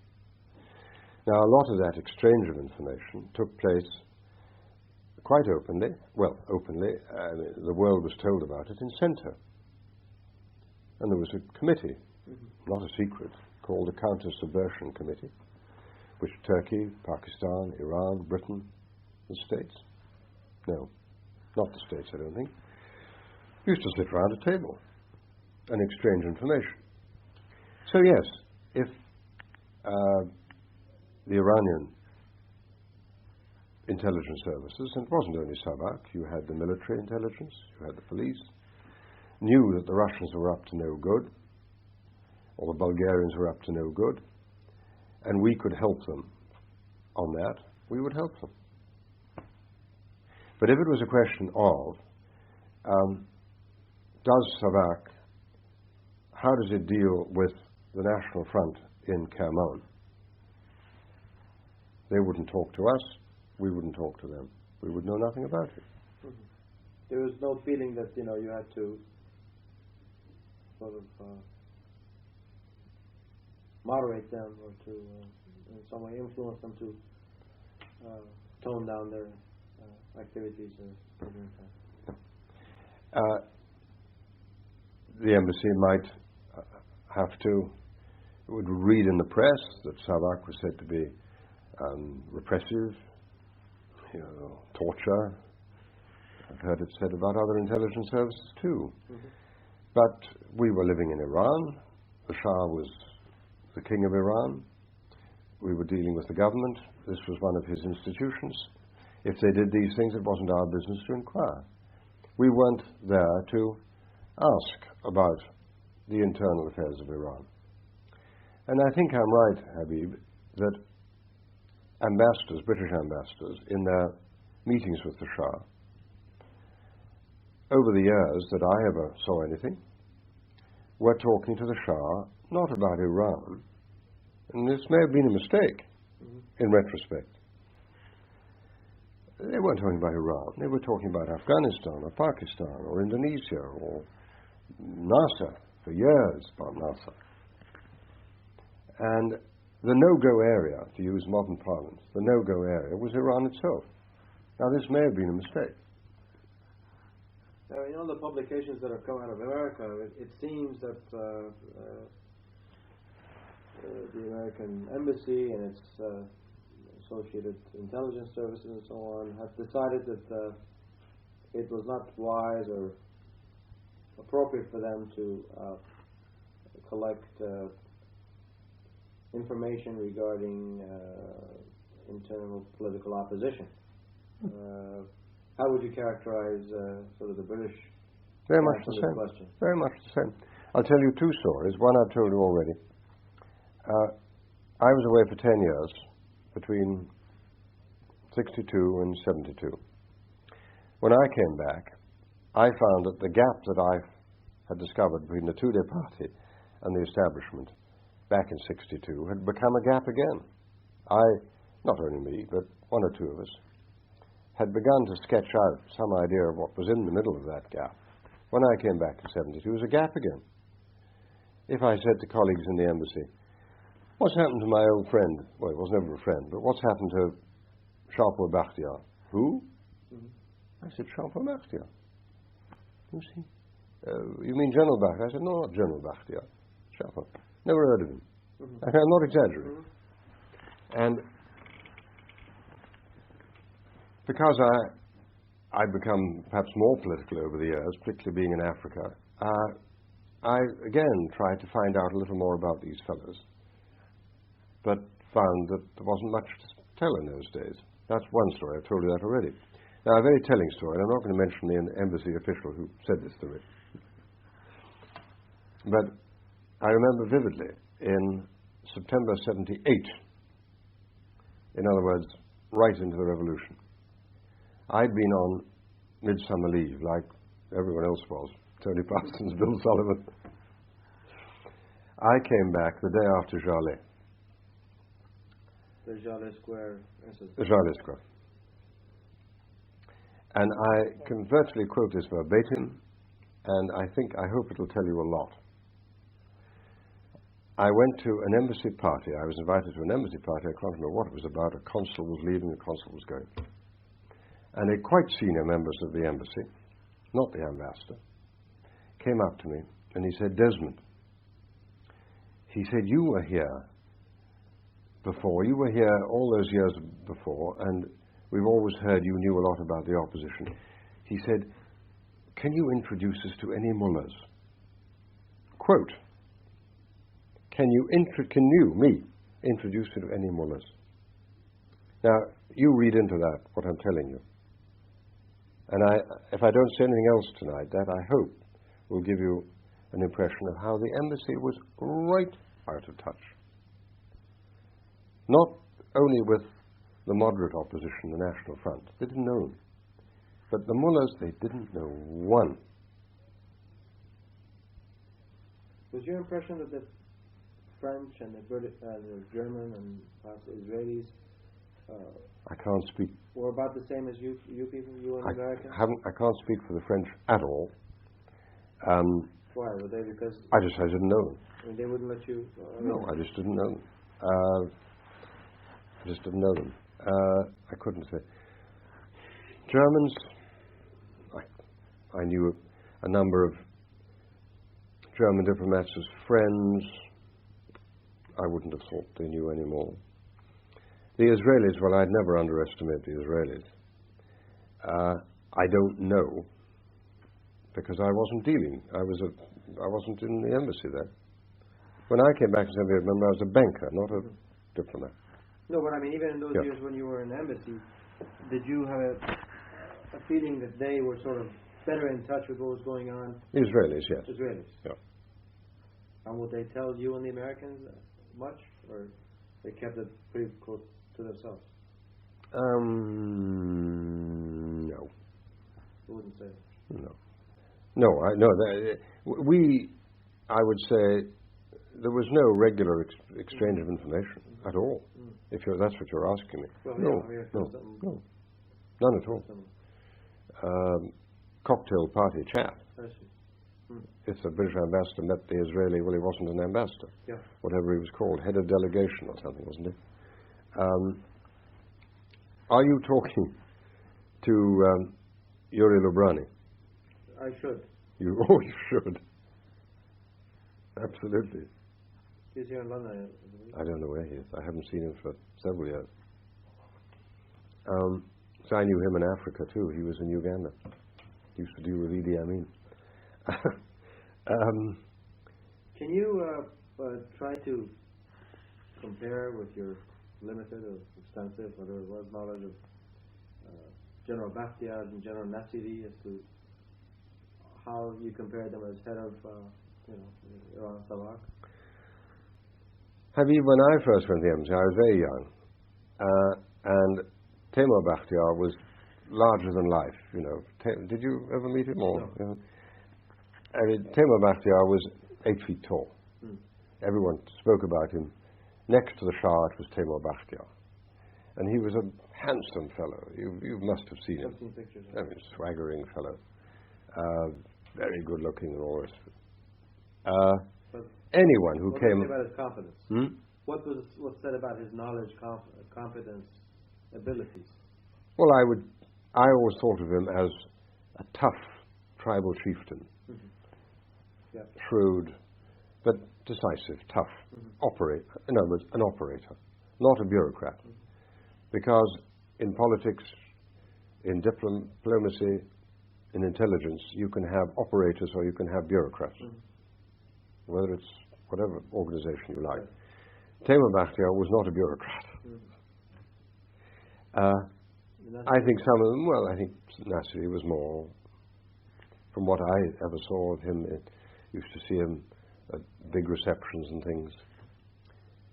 Now, a lot of that exchange of information took place quite openly, the world was told about it in Centre. And there was a committee, not a secret, called the Counter-Subversion Committee, which Turkey, Pakistan, Iran, Britain, the States, no, not the States, I don't think, used to sit round a table and exchange information. So yes, if the Iranian intelligence services, and it wasn't only SAVAK, you had the military intelligence, you had the police, knew that the Russians were up to no good, or the Bulgarians were up to no good, and we could help them on that, we would help them. But if it was a question of, does SAVAK, how does it deal with the National Front in Kerman? They wouldn't talk to us, we wouldn't talk to them. We would know nothing about it. There was no feeling that, you had to sort of moderate them or to in some way influence them to tone down their activities or the embassy might have to, would read in the press that SAVAK was said to be repressive, torture. I've heard it said about other intelligence services too. But we were living in Iran. The Shah was the king of Iran. We were dealing with the government. This was one of his institutions. If they did these things, it wasn't our business to inquire. We weren't there to ask about the internal affairs of Iran. And I think I'm right, Habib, that ambassadors, British ambassadors, in their meetings with the Shah, over the years that I ever saw anything, were talking to the Shah not about Iran, and this may have been a mistake in retrospect. They weren't talking about Iran, they were talking about Afghanistan or Pakistan or Indonesia or NASA, for years about NASA. And the no-go area, to use modern parlance, the no-go area was Iran itself. Now this may have been a mistake. Now, in all the publications that have come out of America, it seems that the American embassy and its associated intelligence services and so on have decided that it was not wise or appropriate for them to collect information regarding internal political opposition. How would you characterize sort of the British? Very much the same. Question? Very much the same. I'll tell you two stories. One I've told you already. I was away for 10 years, between 62 and 72. When I came back, I found that the gap that I had discovered between the Tudeh party and the establishment back in 62 had become a gap again. Not only me, but one or two of us, had begun to sketch out some idea of what was in the middle of that gap. When I came back in 72, it was a gap again. If I said to colleagues in the embassy, what's happened to my old friend? Well, it was never a friend, but what's happened to Shahpur Bakhtiar? Who? I said, Shahpur Bakhtiar. Who's he? You mean General Bakhtiar? I said, no, not General Bakhtiar. Shahpur. Never heard of him. I'm not exaggerating. And because I'd become perhaps more political over the years, particularly being in Africa, I again tried to find out a little more about these fellows, but found that there wasn't much to tell in those days. That's one story. I've told you that already. Now, a very telling story, and I'm not going to mention the embassy official who said this to me, but I remember vividly in September 78, in other words, right into the revolution, I'd been on midsummer leave, like everyone else was, Tony Parsons, Bill Sullivan. I came back the day after Jalais. The Jalais Square incident. The Jalais Square. And I can virtually quote this verbatim, and I hope it'll tell you a lot. I went to an embassy party. I was invited to an embassy party. I can't remember what it was about. A consul was leaving, a consul was going. And a quite senior members of the embassy, not the ambassador, came up to me and he said, Desmond, he said, you were here before. You were here all those years before, and we've always heard you knew a lot about the opposition. He said, can you introduce us to any mullahs? Quote, can you, me, introduce you to any mullahs? Now, you read into that what I'm telling you. And if I don't say anything else tonight, that I hope will give you an impression of how the embassy was right out of touch. Not only with the moderate opposition, the National Front, they didn't know them. But the mullahs, they didn't know one. Was your impression that the French and the British, the German and perhaps the Israelis I can't speak. Were about the same as you people, you and Americans? I can't speak for the French at all. Why? Were they because... I didn't know them. I mean, they wouldn't let you... No, I just didn't know them. I couldn't say. Germans, I knew a number of German diplomats as friends. I wouldn't have thought they knew any more. The Israelis, well, I'd never underestimate the Israelis. I don't know, because I wasn't dealing. I wasn't in the embassy there. When I came back to Serbia, remember, I was a banker, not a diplomat. No, but I mean, even in those years when you were in the embassy, did you have a feeling that they were sort of better in touch with what was going on? The Israelis, yes. Israelis. Yeah. And would they tell you and the Americans much, or? They kept it pretty close to themselves. No. You wouldn't say. No. No. I would say, there was no regular exchange of information at all. If that's what you're asking me. Well, no, none at all. Cocktail party chat. I see. If the British ambassador met the Israeli, well, he wasn't an ambassador. Yeah. Whatever he was called, head of delegation or something, wasn't he? Are you talking to Yuri Lubrani? I should. You should. Absolutely. He's here in London. I don't know where he is. I haven't seen him for several years. So I knew him in Africa too. He was in Uganda. He used to deal with Idi Amin. Can you try to compare with your limited or extensive, whatever it was, knowledge of General Bakhtiar and General Nasiri as to how you compare them as head of, Iran Savak? Habib, when I first went to the embassy, I was very young, and Temur Bakhtiar was larger than life. Did you ever meet him? Or, no. I mean, Temur Bakhtiar was 8 feet tall. Everyone spoke about him. Next to the Shah, it was Temur Bakhtiar, and he was a handsome fellow. You must have seen him. I've seen pictures. I mean, swaggering fellow, very good looking and all this. Anyone who came. What about his confidence? What was said about his knowledge, competence, abilities? Well, I always thought of him as a tough tribal chieftain, shrewd, but decisive, tough, operator. In other words, an operator, not a bureaucrat, because in politics, in diplomacy, in intelligence, you can have operators or you can have bureaucrats. Whether it's whatever organization you like. Temur Bakhtiar was not a bureaucrat. I think some of them, I think Nasiri was more, from what I ever saw of him, used to see him at big receptions and things.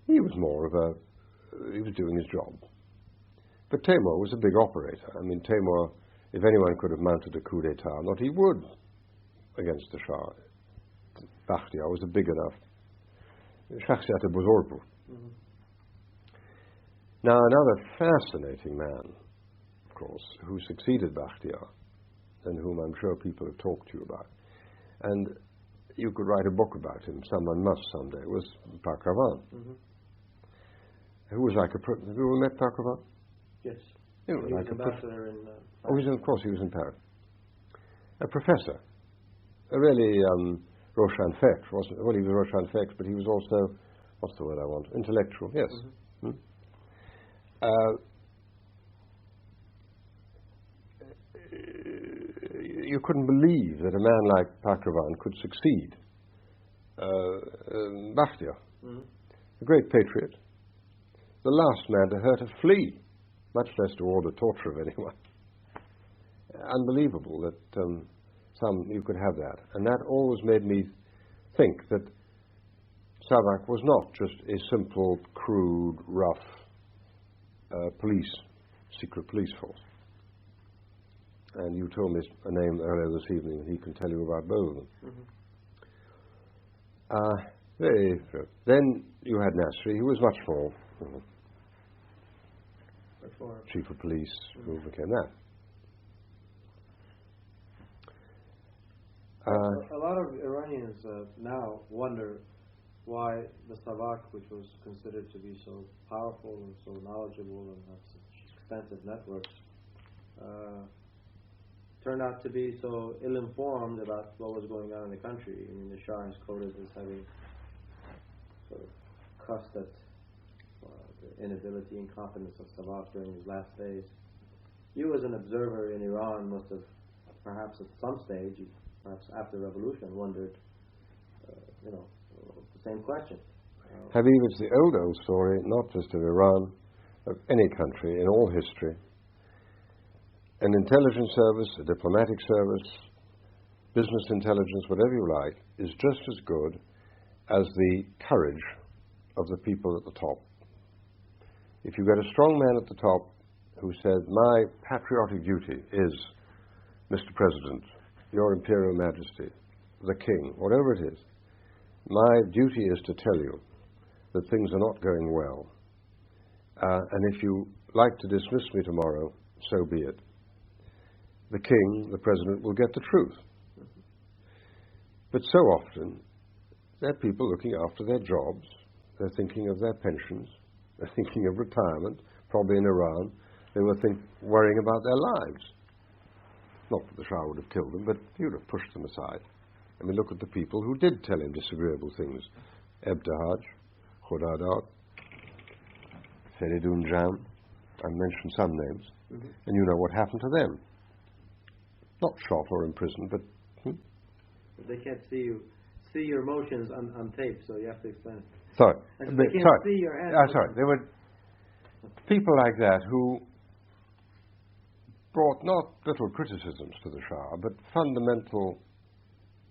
He was more of he was doing his job. But Temur was a big operator. I mean, Temur, if anyone could have mounted a coup d'etat, not he would against the Shah. Bakhtiar was a big enough shakhsiyat buzurg. Now, another fascinating man, of course, who succeeded Bakhtiar, and whom I'm sure people have talked to you about, and you could write a book about him, someone must someday, was Pakravan. Who was like have you ever met Pakravan? Yes. He was like ambassador in of course he was in Paris. A professor. A really Roshan Fekh, wasn't well, he was Roshan Fekh, but he was also, what's the word I want? Intellectual, yes. You couldn't believe that a man like Pakravan could succeed Bakhtiar, a great patriot, the last man to hurt a flea, much less to order torture of anyone. Unbelievable that you could have that. And that always made me think that Savak was not just a simple, crude, rough secret police force. And you told me a name earlier this evening, and he can tell you about both of them. Very good. Then you had Nasri, who was much more chief of police, who became that. A lot of Iranians now wonder why the Savak, which was considered to be so powerful and so knowledgeable and have such extensive networks, turned out to be so ill-informed about what was going on in the country. I mean, the Shah is quoted as having sort of cussed at the inability and incompetence of Savak during his last days. You, as an observer in Iran, must have, perhaps at some stage, perhaps after the revolution, wondered, the same question. Habib, it's the old story, not just of Iran, of any country in all history. An intelligence service, a diplomatic service, business intelligence, whatever you like, is just as good as the courage of the people at the top. if you get a strong man at the top who says, my patriotic duty is, Mr. President, Your Imperial Majesty, the King, whatever it is, my duty is to tell you that things are not going well. And if you like to dismiss me tomorrow, so be it. The King, the President, will get the truth. But so often, they're people looking after their jobs, they're thinking of their pensions, they're thinking of retirement, probably in Iran, they were worrying about their lives. Not that the Shah would have killed them, but he would have pushed them aside. I mean, look at the people who did tell him disagreeable things. Ebtihaj, Khudadad, Feridun Jam, I mentioned some names, and you know what happened to them. Not shot or imprisoned, but... They can't see your emotions on tape, so you have to explain. Sorry. They can't see your answer. Sorry, there were people like that who brought not little criticisms to the Shah, but fundamental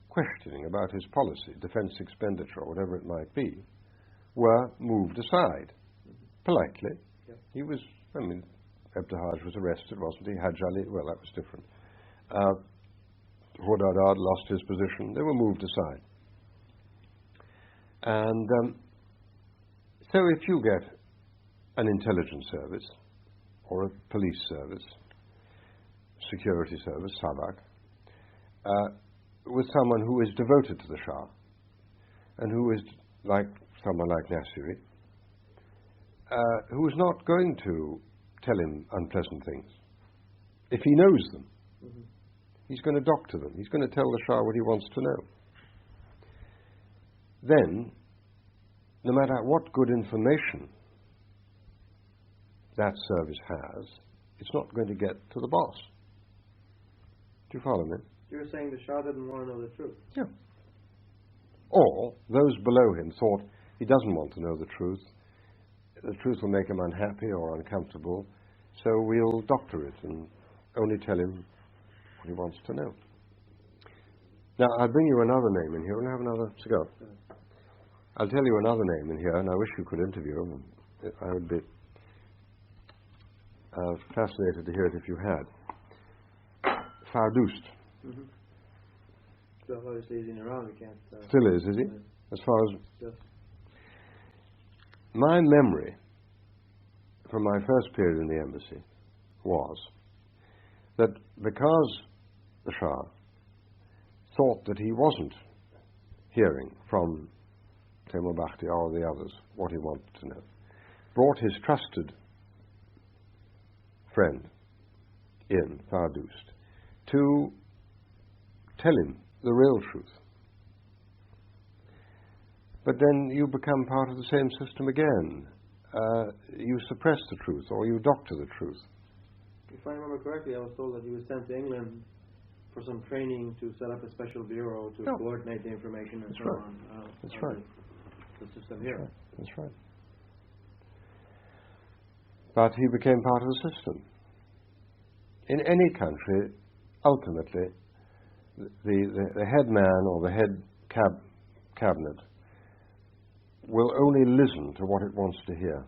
questioning about his policy, defense expenditure, or whatever it might be, were moved aside, politely. Yep. He was, Ebtihaj was arrested, wasn't he? Haj Ali, well, that was different. Khudadad lost his position. They were moved aside. And so if you get an intelligence service, or a police service, security service, Sabak, with someone who is devoted to the Shah, and who is like someone like Nasiri, who is not going to tell him unpleasant things. If he knows them, he's going to doctor them. He's going to tell the Shah what he wants to know. Then, no matter what good information that service has, it's not going to get to the boss. Do you follow me? You're saying the Shah didn't want to know the truth. Yeah. Or those below him thought he doesn't want to know the truth. The truth will make him unhappy or uncomfortable, so we'll doctor it and only tell him what he wants to know. Now, I'll bring you another name in here. We'll have another cigar. I'll tell you another name in here, and I wish you could interview him. I would be fascinated to hear it if you had. Fardoost. So obviously he's in Iran, we can't... Still is he? As far as... Yes. My memory from my first period in the embassy was that because the Shah thought that he wasn't hearing from Temur Bakhtiar or the others what he wanted to know, brought his trusted friend in, Fardoost, to tell him the real truth. But then you become part of the same system again. You suppress the truth, or you doctor the truth. If I remember correctly, I was told that he was sent to England for some training to set up a special bureau to coordinate the information and so on. That's right. The system here. That's right. But he became part of the system. In any country, ultimately, the head man or the head cabinet will only listen to what it wants to hear.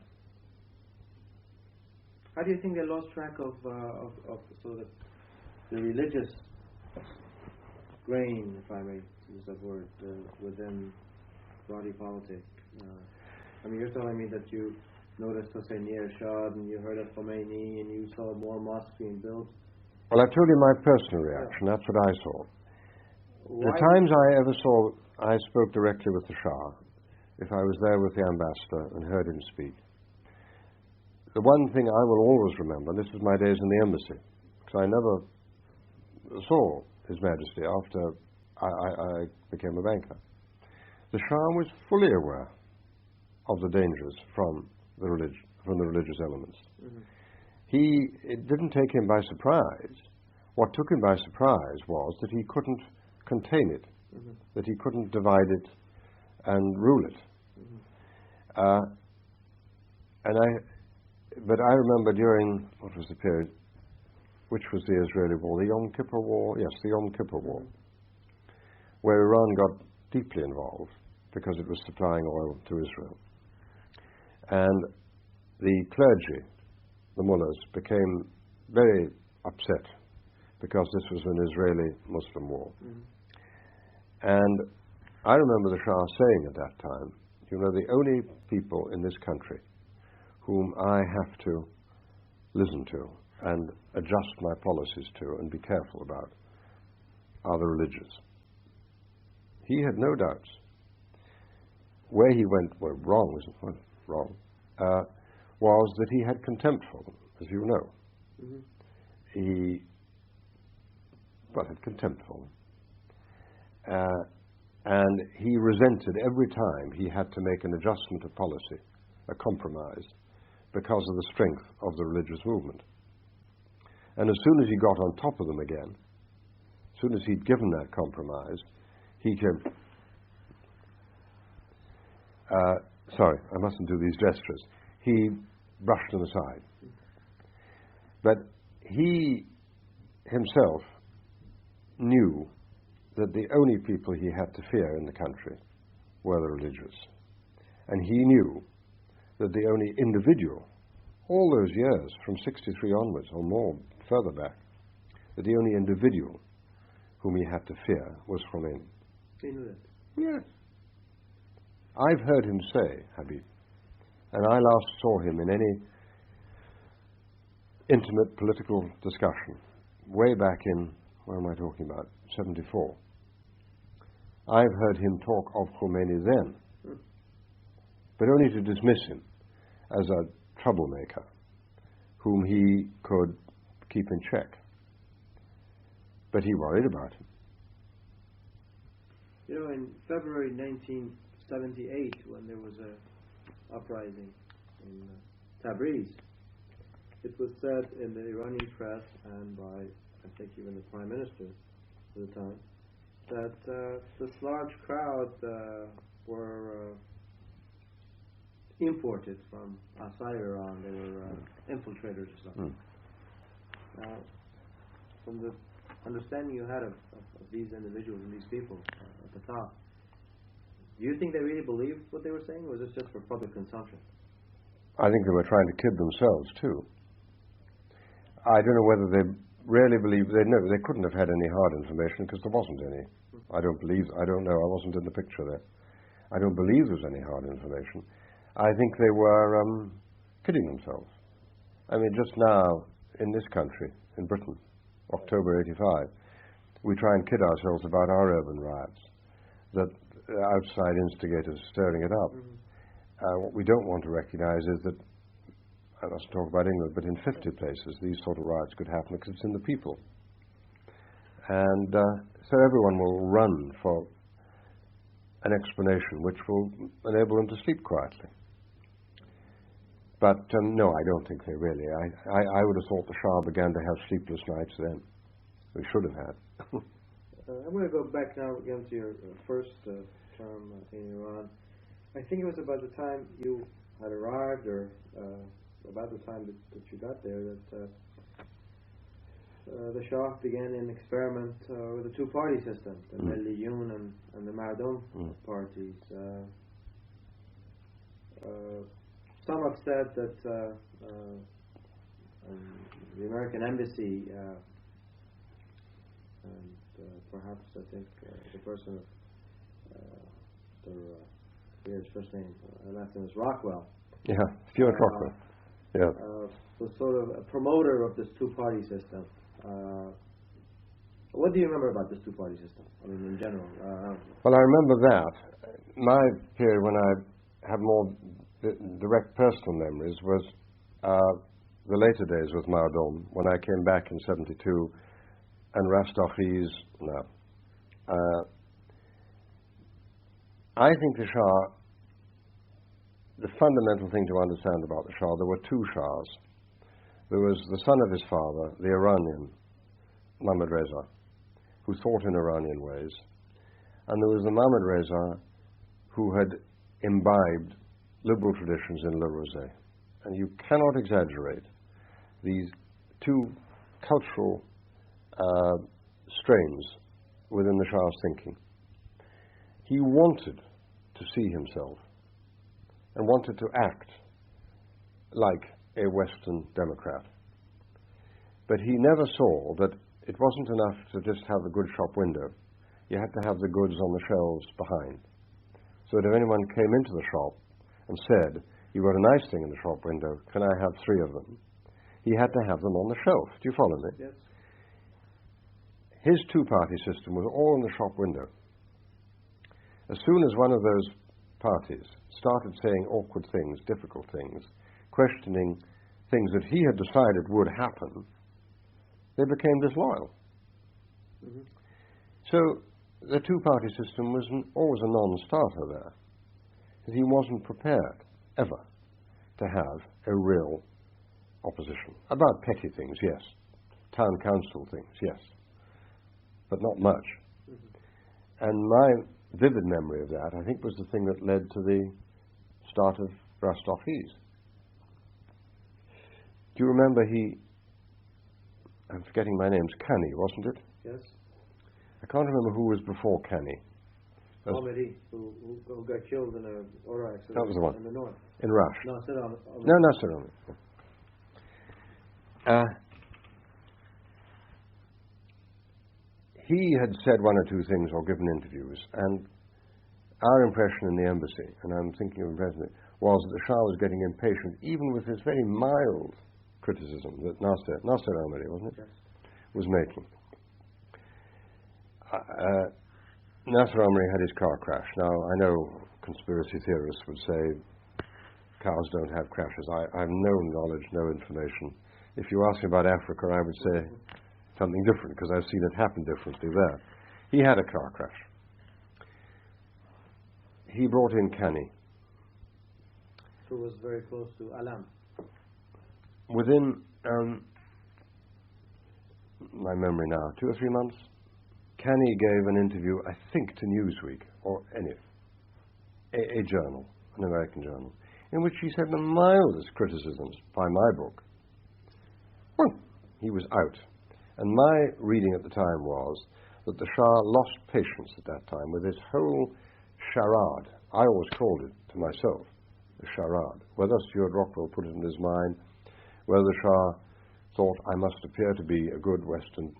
How do you think they lost track of sort of the religious grain, if I may use that word, within Saudi politics? You're telling me that you noticed Hussein Ershad and you heard of Khomeini and you saw more mosques being built. Well, I've told you my personal reaction. That's what I saw. The times I ever saw, I spoke directly with the Shah, if I was there with the ambassador and heard him speak. The one thing I will always remember, and this was my days in the embassy, because I never saw His Majesty after I became a banker. The Shah was fully aware of the dangers from the religious elements. It didn't take him by surprise. What took him by surprise was that he couldn't contain it, that he couldn't divide it and rule it. But I remember during, what was the period, which was the Israeli war, the Yom Kippur War, yes, the Yom Kippur War, where Iran got deeply involved because it was supplying oil to Israel. And the clergy, the mullahs, became very upset because this was an Israeli-Muslim war. And I remember the Shah saying at that time, you know, the only people in this country whom I have to listen to and adjust my policies to and be careful about are the religious. He had no doubts. Where he went wrong, was that he had contempt for them, as you know. He had contempt for them. And he resented every time he had to make an adjustment of policy, a compromise, because of the strength of the religious movement. And as soon as he got on top of them again, as soon as he'd given that compromise, he came... sorry, I mustn't do these gestures. He brushed them aside. But he himself knew that the only people he had to fear in the country were the religious. And he knew that the only individual, all those years, from 63 onwards or more, further back, that the only individual whom he had to fear was Khomeini. He knew that? Yes. I've heard him say, Habib, and I last saw him in any intimate political discussion, way back in, what am I talking about, 74. I've heard him talk of Khomeini then, but only to dismiss him as a troublemaker whom he could keep in check. But he worried about him. You know, in February 1978, when there was an uprising in Tabriz, it was said in the Iranian press and by, I think, even the Prime Minister at the time, that this large crowd were imported from outside Iran. They were infiltrators or something. Now, from the understanding you had of these individuals and these people at the top, do you think they really believed what they were saying, or was this just for public consumption? I think they were trying to kid themselves too. I don't know whether they really believed. They couldn't have had any hard information because there wasn't any. I don't know. I wasn't in the picture there. I don't believe there was any hard information. I think they were kidding themselves. I mean, just now in this country, in Britain, October 85, we try and kid ourselves about our urban riots, that outside instigators stirring it up. What we don't want to recognize is that, I mustn't talk about England, but in 50 places these sort of riots could happen because it's in the people. And so everyone will run for an explanation which will enable them to sleep quietly. But no, I don't think they really. I would have thought the Shah began to have sleepless nights then. We should have had. I'm going to go back now again to your first term in Iran. I think it was about the time you had arrived, or about the time that you got there, that the Shah began an experiment with a two-party system, the Milliyun and the Mardom parties. Some have said that the American embassy and perhaps I think the person his first name, last name is Rockwell. Yeah, Stuart Rockwell. Yeah. Was sort of a promoter of this two-party system. What do you remember about this two-party system? I mean, in general. Well, I remember that. My period when I have more direct personal memories was the later days with Mardom, when I came back in 72, and Rastakhis. No. I think the Shah, the fundamental thing to understand about the Shah, there were two Shahs. There was the son of his father, the Iranian, Mohammad Reza, who thought in Iranian ways, and there was the Mohammad Reza who had imbibed liberal traditions in Le Rosé. And you cannot exaggerate these two cultural strains within the Shah's thinking. He wanted to see himself and wanted to act like a Western Democrat. But he never saw that it wasn't enough to just have a good shop window. You had to have the goods on the shelves behind. So that if anyone came into the shop and said, "You've got a nice thing in the shop window, can I have 3 of them?" he had to have them on the shelf. Do you follow me? Yes. His two-party system was all in the shop window. As soon as one of those parties started saying awkward things, difficult things, questioning things that he had decided would happen, they became disloyal. Mm-hmm. So the two-party system was always a non-starter there. He wasn't prepared, ever, to have a real opposition. About petty things, yes. Town council things, yes. But not much. Mm-hmm. And my vivid memory of that, I think, was the thing that led to the start of Rostov-Ease. Do you remember I'm forgetting my name's Canny, wasn't it? Yes. I can't remember who was before Canny. Medir, who got killed in an auto accident. That was the one. In the north. In Rush. No, he had said one or two things or given interviews, and our impression in the embassy, and I'm thinking of the president, was that the Shah was getting impatient, even with this very mild criticism that Nasser Ahmadi, wasn't it? Yes. Was making. Nasser Ahmadi had his car crash. Now, I know conspiracy theorists would say cars don't have crashes. I have no knowledge, no information. If you ask me about Africa, I would say something different, because I've seen it happen differently there. He had a car crash. He brought in Canny. Who was very close to Alam. Within, my memory now, 2 or 3 months, Canny gave an interview, I think, to Newsweek, or a journal, an American journal, in which he said the mildest criticisms by my book. Well, he was out. And my reading at the time was that the Shah lost patience at that time with this whole charade. I always called it to myself, a charade. Whether Stuart Rockwell put it in his mind, whether the Shah thought I must appear to be a good Western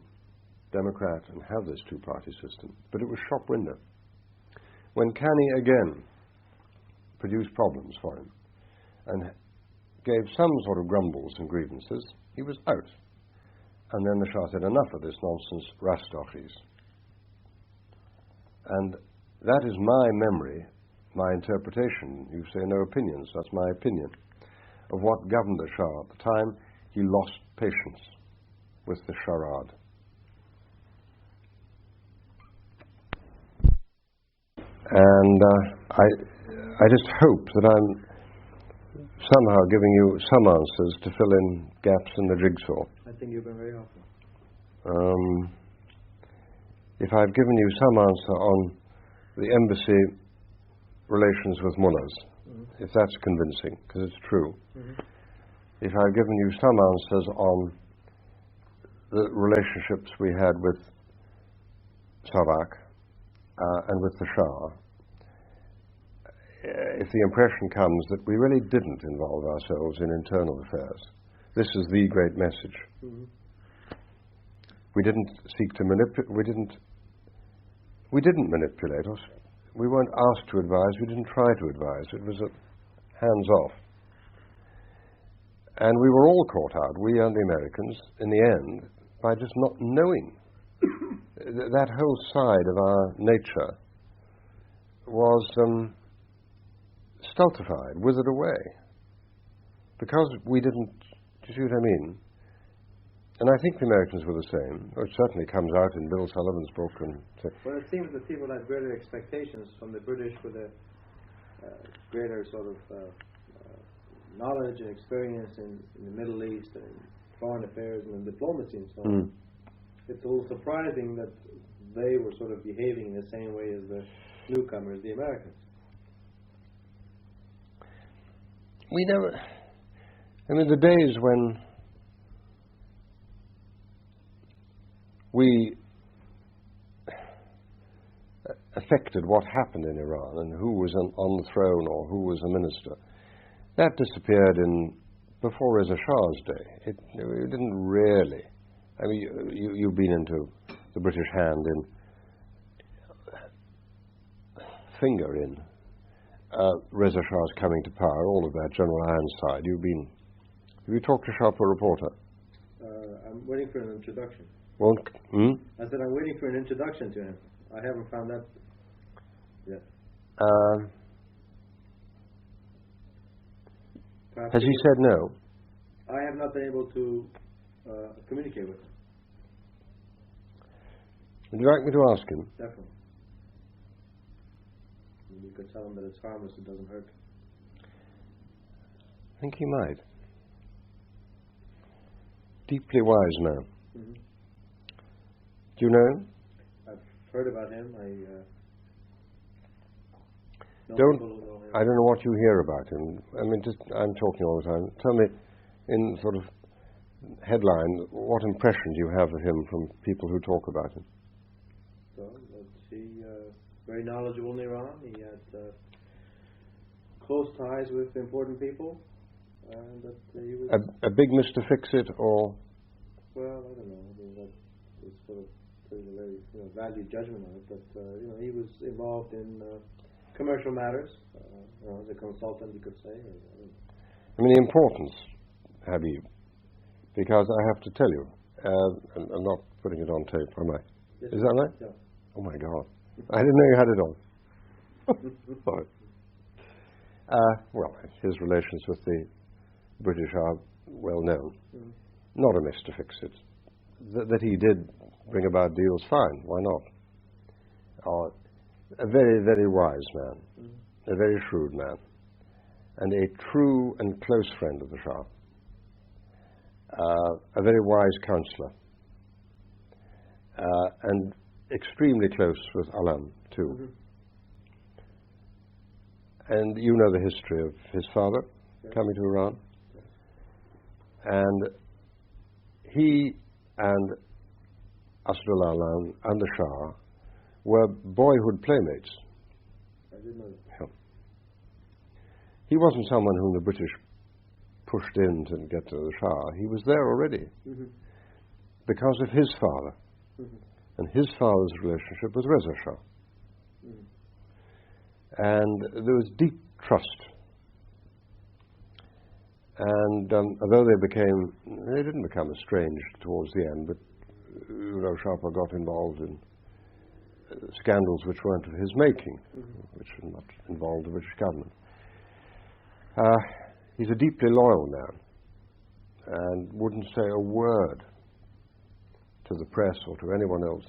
Democrat and have this two-party system. But it was shop window. When Canny again produced problems for him and gave some sort of grumbles and grievances, he was out. And then the Shah said, "Enough of this nonsense, Rostov-Ease." And that is my memory, my interpretation. You say no opinions, that's my opinion, of what governed the Shah at the time. He lost patience with the charade. And I just hope that I'm somehow giving you some answers to fill in gaps in the jigsaw. I think you've been very helpful. If I've given you some answer on the embassy relations with mullahs, if that's convincing, because it's true. If I've given you some answers on the relationships we had with Savak and with the Shah, if the impression comes that we really didn't involve ourselves in internal affairs, this is the great message. We didn't seek to manipulate. We didn't manipulate us. We weren't asked to advise. We didn't try to advise. It was hands off. And we were all caught out, we and the Americans, in the end, by just not knowing. That whole side of our nature was stultified, withered away, because we didn't. Do you see what I mean? And I think the Americans were the same. It certainly comes out in Bill Sullivan's book. Well, it seems that people had greater expectations from the British with a greater sort of knowledge and experience in the Middle East and in foreign affairs and in diplomacy and so on. It's a little surprising that they were sort of behaving in the same way as the newcomers, the Americans. We never... I mean, the days when we affected what happened in Iran and who was on the throne or who was a minister, that disappeared in before Reza Shah's day. It didn't really. I mean, you've been into the British hand in finger in Reza Shah's coming to power, all of that, General Ironside. Have you talked to Shah for a reporter? I'm waiting for an introduction. I said I'm waiting for an introduction to him. I haven't found that yet. Has he said no? I have not been able to communicate with him. Would you like me to ask him? Definitely. You could tell him that it's harmless, it doesn't hurt. I think he might. Deeply wise man. Mm-hmm. Do you know him? I've heard about him. I don't know what you hear about him. I mean, I'm talking all the time. Tell me, in sort of headline, what impression do you have of him from people who talk about him? So, he very knowledgeable in Iran. He had close ties with important people, and that he was a big Mr. Fix-It, or well, I don't know. I mean, that is sort of a very valued judgment on it, but he was involved in commercial matters, as a consultant, you could say. I mean, the importance, Habib, because I have to tell you, I'm not putting it on tape, am I? Yes, is that right? Yeah. Oh my God, I didn't know you had it on. Sorry. Well, his relations with the British are well known. Mm-hmm. Not a Mr. Fix-It. That he did bring about deals, fine, why not? A very, very wise man, a very shrewd man, and a true and close friend of the Shah. A very wise counselor, and extremely close with Alam, too. Mm-hmm. And you know the history of his father coming to Iran. And he and Asdullah Alam and the Shah were boyhood playmates. I didn't know that. Yeah. He wasn't someone whom the British pushed in to get to the Shah. He was there already because of his father and his father's relationship with Reza Shah. And there was deep trust. And although they didn't become estranged towards the end, but Shah got involved in scandals which weren't of his making, which did not involve the British government. He's a deeply loyal man and wouldn't say a word to the press or to anyone else.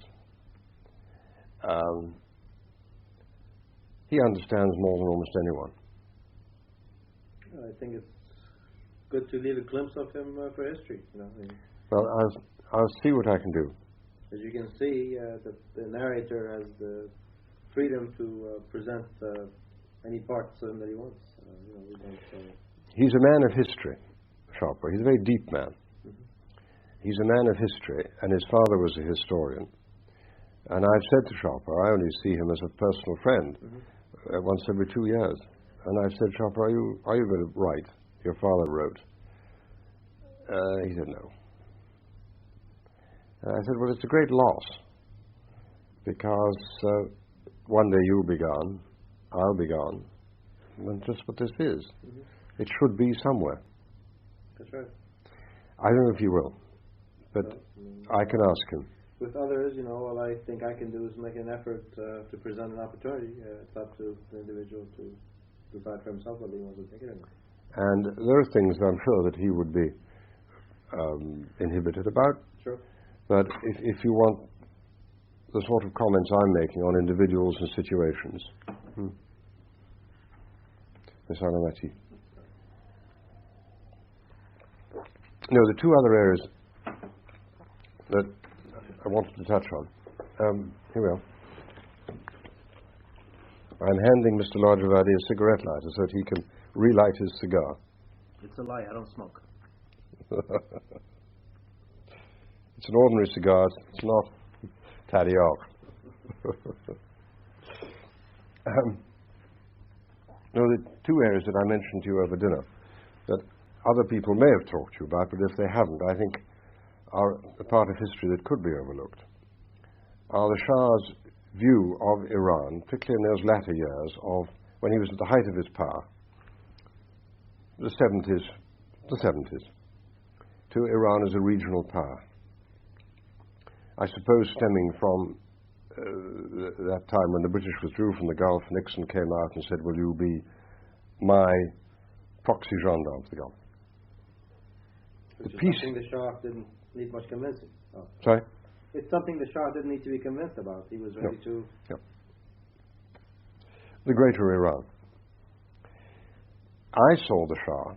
He understands more than almost anyone. I think it's good to leave a glimpse of him for history. Well, I'll see what I can do. As you can see, the narrator has the freedom to present any parts of him that he wants. He's a man of history, Sharper. He's a very deep man. He's a man of history, and his father was a historian. And I've said to Sharper, I only see him as a personal friend once every 2 years. And I've said, Sharper, are you going to write? Your father wrote. He said no. And I said, well, it's a great loss, because one day you'll be gone, I'll be gone, and just what this is. It should be somewhere. That's right. I don't know if you will, but I can ask him. With others, all I think I can do is make an effort to present an opportunity. It's up to the individual to decide for himself whether he wants to take it or not. And there are things I'm sure that he would be inhibited about. Sure. But if you want the sort of comments I'm making on individuals and situations, Miss Anamati. No, the two other areas that I wanted to touch on. Here we are. I'm handing Mr. Lajourdie a cigarette lighter so that he can relight his cigar. It's a lie, I don't smoke. It's an ordinary cigar, it's not Tariq. No, the two areas that I mentioned to you over dinner that other people may have talked to you about, but if they haven't, I think are a part of history that could be overlooked, are the Shah's view of Iran, particularly in those latter years of when he was at the height of his power, the 70s, to Iran as a regional power. I suppose stemming from that time when the British withdrew from the Gulf, Nixon came out and said, will you be my proxy gendarme for the Gulf? Which is something the Shah didn't need much convincing. Oh. Sorry? It's something the Shah didn't need to be convinced about. He was ready to... No. The Greater Iran. I saw the Shah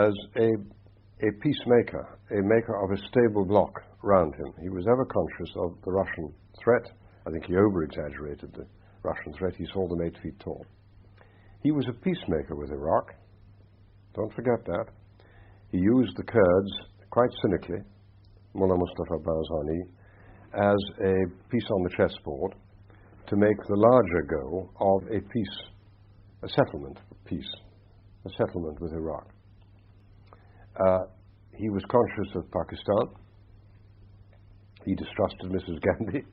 as a peacemaker, a maker of a stable bloc around him. He was ever conscious of the Russian threat. I think he over-exaggerated the Russian threat. He saw them 8 feet tall. He was a peacemaker with Iraq. Don't forget that. He used the Kurds, quite cynically, Mullah Mustafa Barzani, as a piece on the chessboard to make the larger goal of a peace, a settlement peace, a settlement with Iraq. He was conscious of Pakistan. He distrusted Mrs. Gandhi,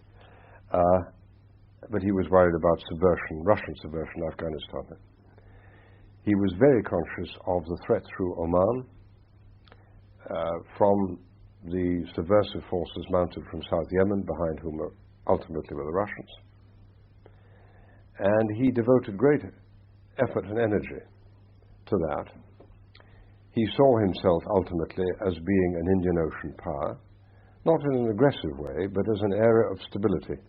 but he was worried about subversion, Russian subversion in Afghanistan. He was very conscious of the threat through Oman from the subversive forces mounted from South Yemen, behind whom ultimately were the Russians. And he devoted great effort and energy to that. He saw himself ultimately as being an Indian Ocean power, not in an aggressive way, but as an area of stability.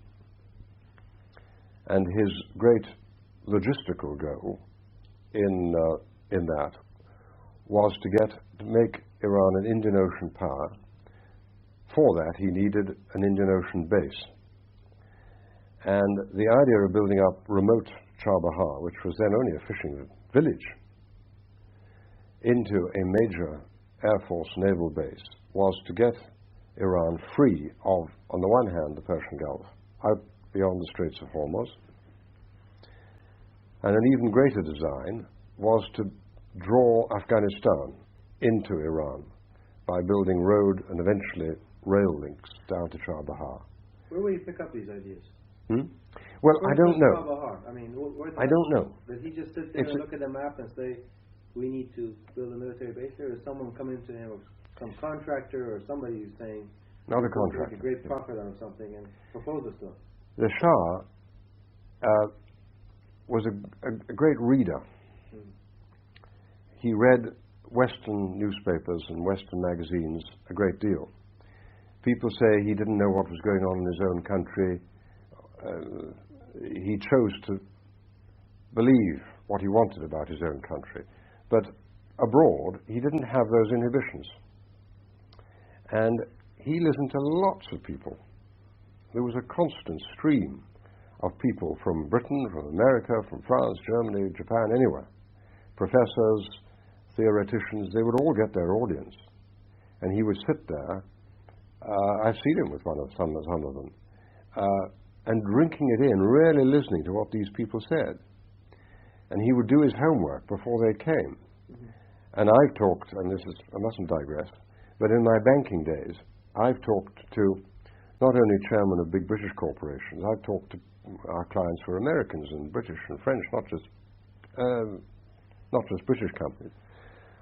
And his great logistical goal in that was to make Iran an Indian Ocean power. For that, he needed an Indian Ocean base. And the idea of building up remote Chabahar, which was then only a fishing village, into a major Air Force naval base was to get Iran free of, on the one hand, the Persian Gulf, out beyond the Straits of Hormuz. And an even greater design was to draw Afghanistan into Iran by building road and eventually rail links down to Chabahar. Where will you pick up these ideas? Well, I don't know. Chabahar? I mean, I don't know. Did he just sit there and look at the map and say, we need to build a military base there? Or is someone coming to him, some contractor or somebody who's saying, not a contractor, make a great profit on something and propose this to him? The Shah was a great reader. He read Western newspapers and Western magazines a great deal. People say he didn't know what was going on in his own country. He chose to believe what he wanted about his own country. But abroad, he didn't have those inhibitions. And he listened to lots of people. There was a constant stream of people from Britain, from America, from France, Germany, Japan, anywhere. Professors, theoreticians, they would all get their audience. And he would sit there, I've seen him with some of them, and drinking it in, really listening to what these people said. And he would do his homework before they came. And I've talked, and I mustn't digress, but in my banking days, I've talked to not only chairmen of big British corporations, I've talked to our clients who are Americans and British and French, not just British companies.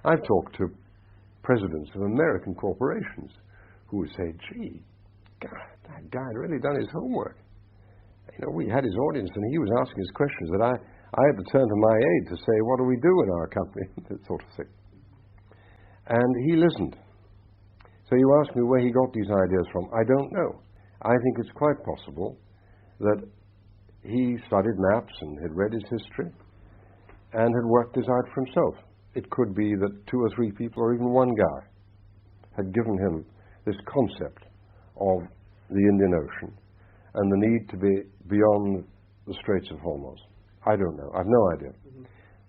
I've talked to presidents of American corporations who would say, gee, God, that guy had really done his homework. You know, we had his audience and he was asking us questions that I had to turn to my aide to say, what do we do in our company? That sort of thing. And he listened. So you ask me where he got these ideas from. I don't know. I think it's quite possible that he studied maps and had read his history and had worked this out for himself. It could be that 2 or 3 people, or even one guy, had given him this concept of the Indian Ocean and the need to be beyond the Straits of Hormuz. I don't know. I've no idea.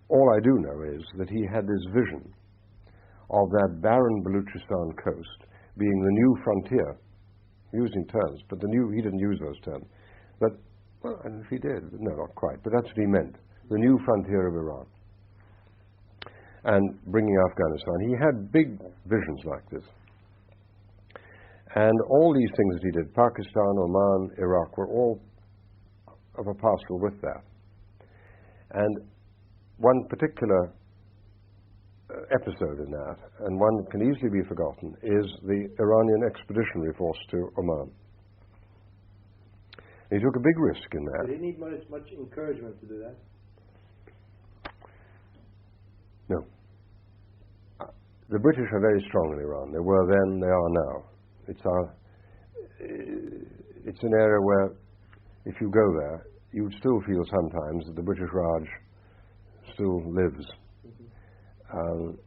All I do know is that he had this vision of that barren Baluchistan coast being the new frontier, using terms, but he didn't use those terms. But, well, and if he did, no, not quite, but that's what he meant, the new frontier of Iran. and bringing Afghanistan. He had big visions like this. And all these things that he did, Pakistan, Oman, Iraq, were all of a parcel with that. And one particular episode in that, and one that can easily be forgotten, is the Iranian expeditionary force to Oman. He took a big risk in that. Did he need much encouragement to do that? No. The British are very strong in Iran. They were then, they are now. It's an area where, if you go there, you would still feel sometimes that the British Raj still lives.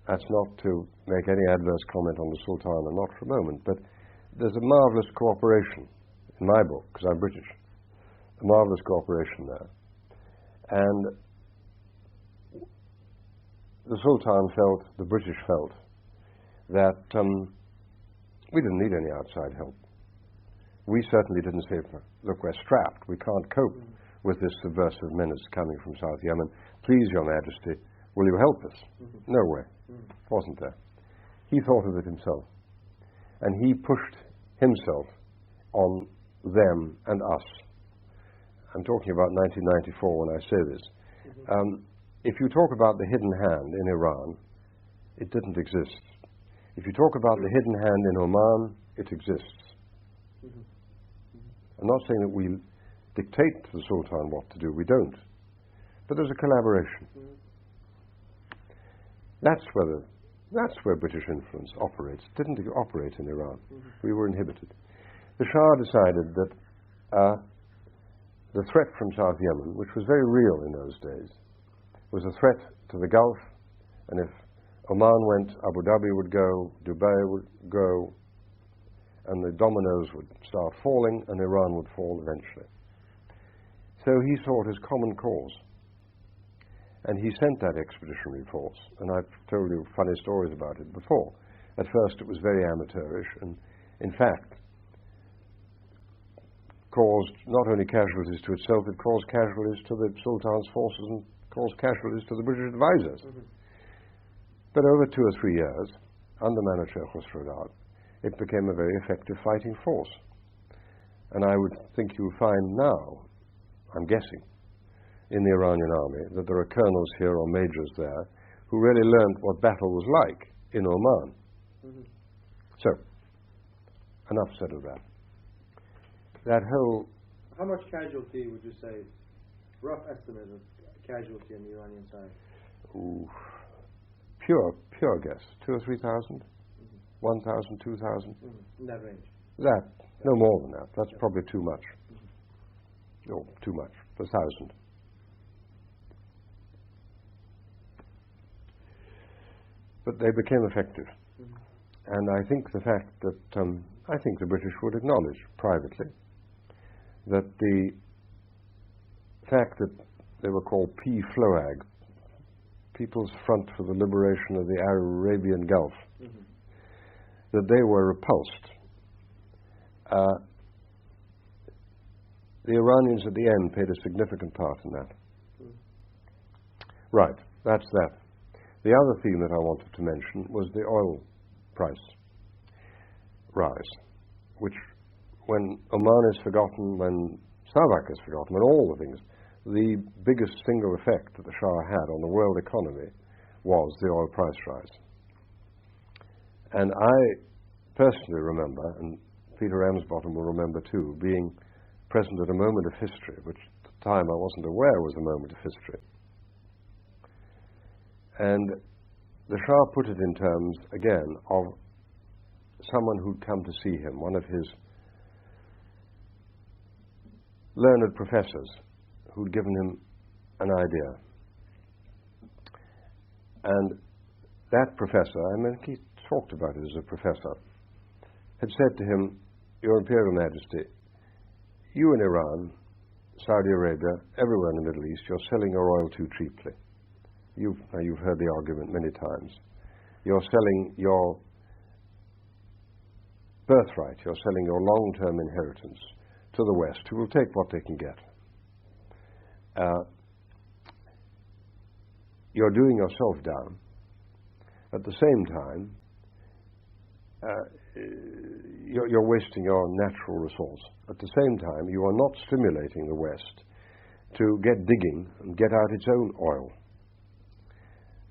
That's not to make any adverse comment on the Sultan, not for a moment, but there's a marvellous cooperation in my book, because I'm British, a marvellous cooperation there. And the Sultan felt, the British felt, that we didn't need any outside help. We certainly didn't say, look, we're strapped, we can't cope with this subversive menace coming from South Yemen. Please, Your Majesty, will you help us? No way. Wasn't there. He thought of it himself. And he pushed himself on them and us. I'm talking about 1994 when I say this. If you talk about the hidden hand in Iran, it didn't exist. If you talk about the hidden hand in Oman, it exists. I'm not saying that we dictate to the Sultan what to do. We don't. But there's a collaboration. That's where British influence operates. It didn't operate in Iran. We were inhibited. The Shah decided that the threat from South Yemen, which was very real in those days, was a threat to the Gulf, and if Oman went, Abu Dhabi would go, Dubai would go, and the dominoes would start falling, and Iran would fall eventually. So he sought his common cause. And he sent that expeditionary force, and I've told you funny stories about it before. At first it was very amateurish, and in fact caused not only casualties to itself, it caused casualties to the Sultan's forces and caused casualties to the British advisors. But over 2 or 3 years, under Manacher Khosrow, it became a very effective fighting force. And I would think you'll find now, I'm guessing, in the Iranian army, that there are colonels here or majors there who really learned what battle was like in Oman. So, enough said of that. That whole... How much casualty would you say, rough estimate of casualty on the Iranian side? Ooh, pure guess, 2,000 or 3,000? 1,000, 2,000? In that range? That, no more than that. That's probably too much. No, too much. 1,000. But they became effective. And I think the fact that, I think the British would acknowledge privately that the fact that they were called PFLOAG, People's Front for the Liberation of the Arabian Gulf, that they were repulsed. The Iranians at the end played a significant part in that. Right, that's that. The other theme that I wanted to mention was the oil price rise, which when Oman is forgotten, when Savak is forgotten, when all the things, the biggest single effect that the Shah had on the world economy was the oil price rise. And I personally remember, and Peter Ramsbottom will remember too, being present at a moment of history, which at the time I wasn't aware was a moment of history. And the Shah put it in terms, again, of someone who'd come to see him, one of his learned professors who'd given him an idea. And that professor, I mean, he talked about it as a professor, had said to him, Your Imperial Majesty, you in Iran, Saudi Arabia, everywhere in the Middle East, you're selling your oil too cheaply. You've heard the argument many times. You're selling your birthright, you're selling your long-term inheritance to the West, who will take what they can get. You're doing yourself down, At the same time, you're wasting your natural resource. At the same time, you are not stimulating the West to get digging and get out its own oil.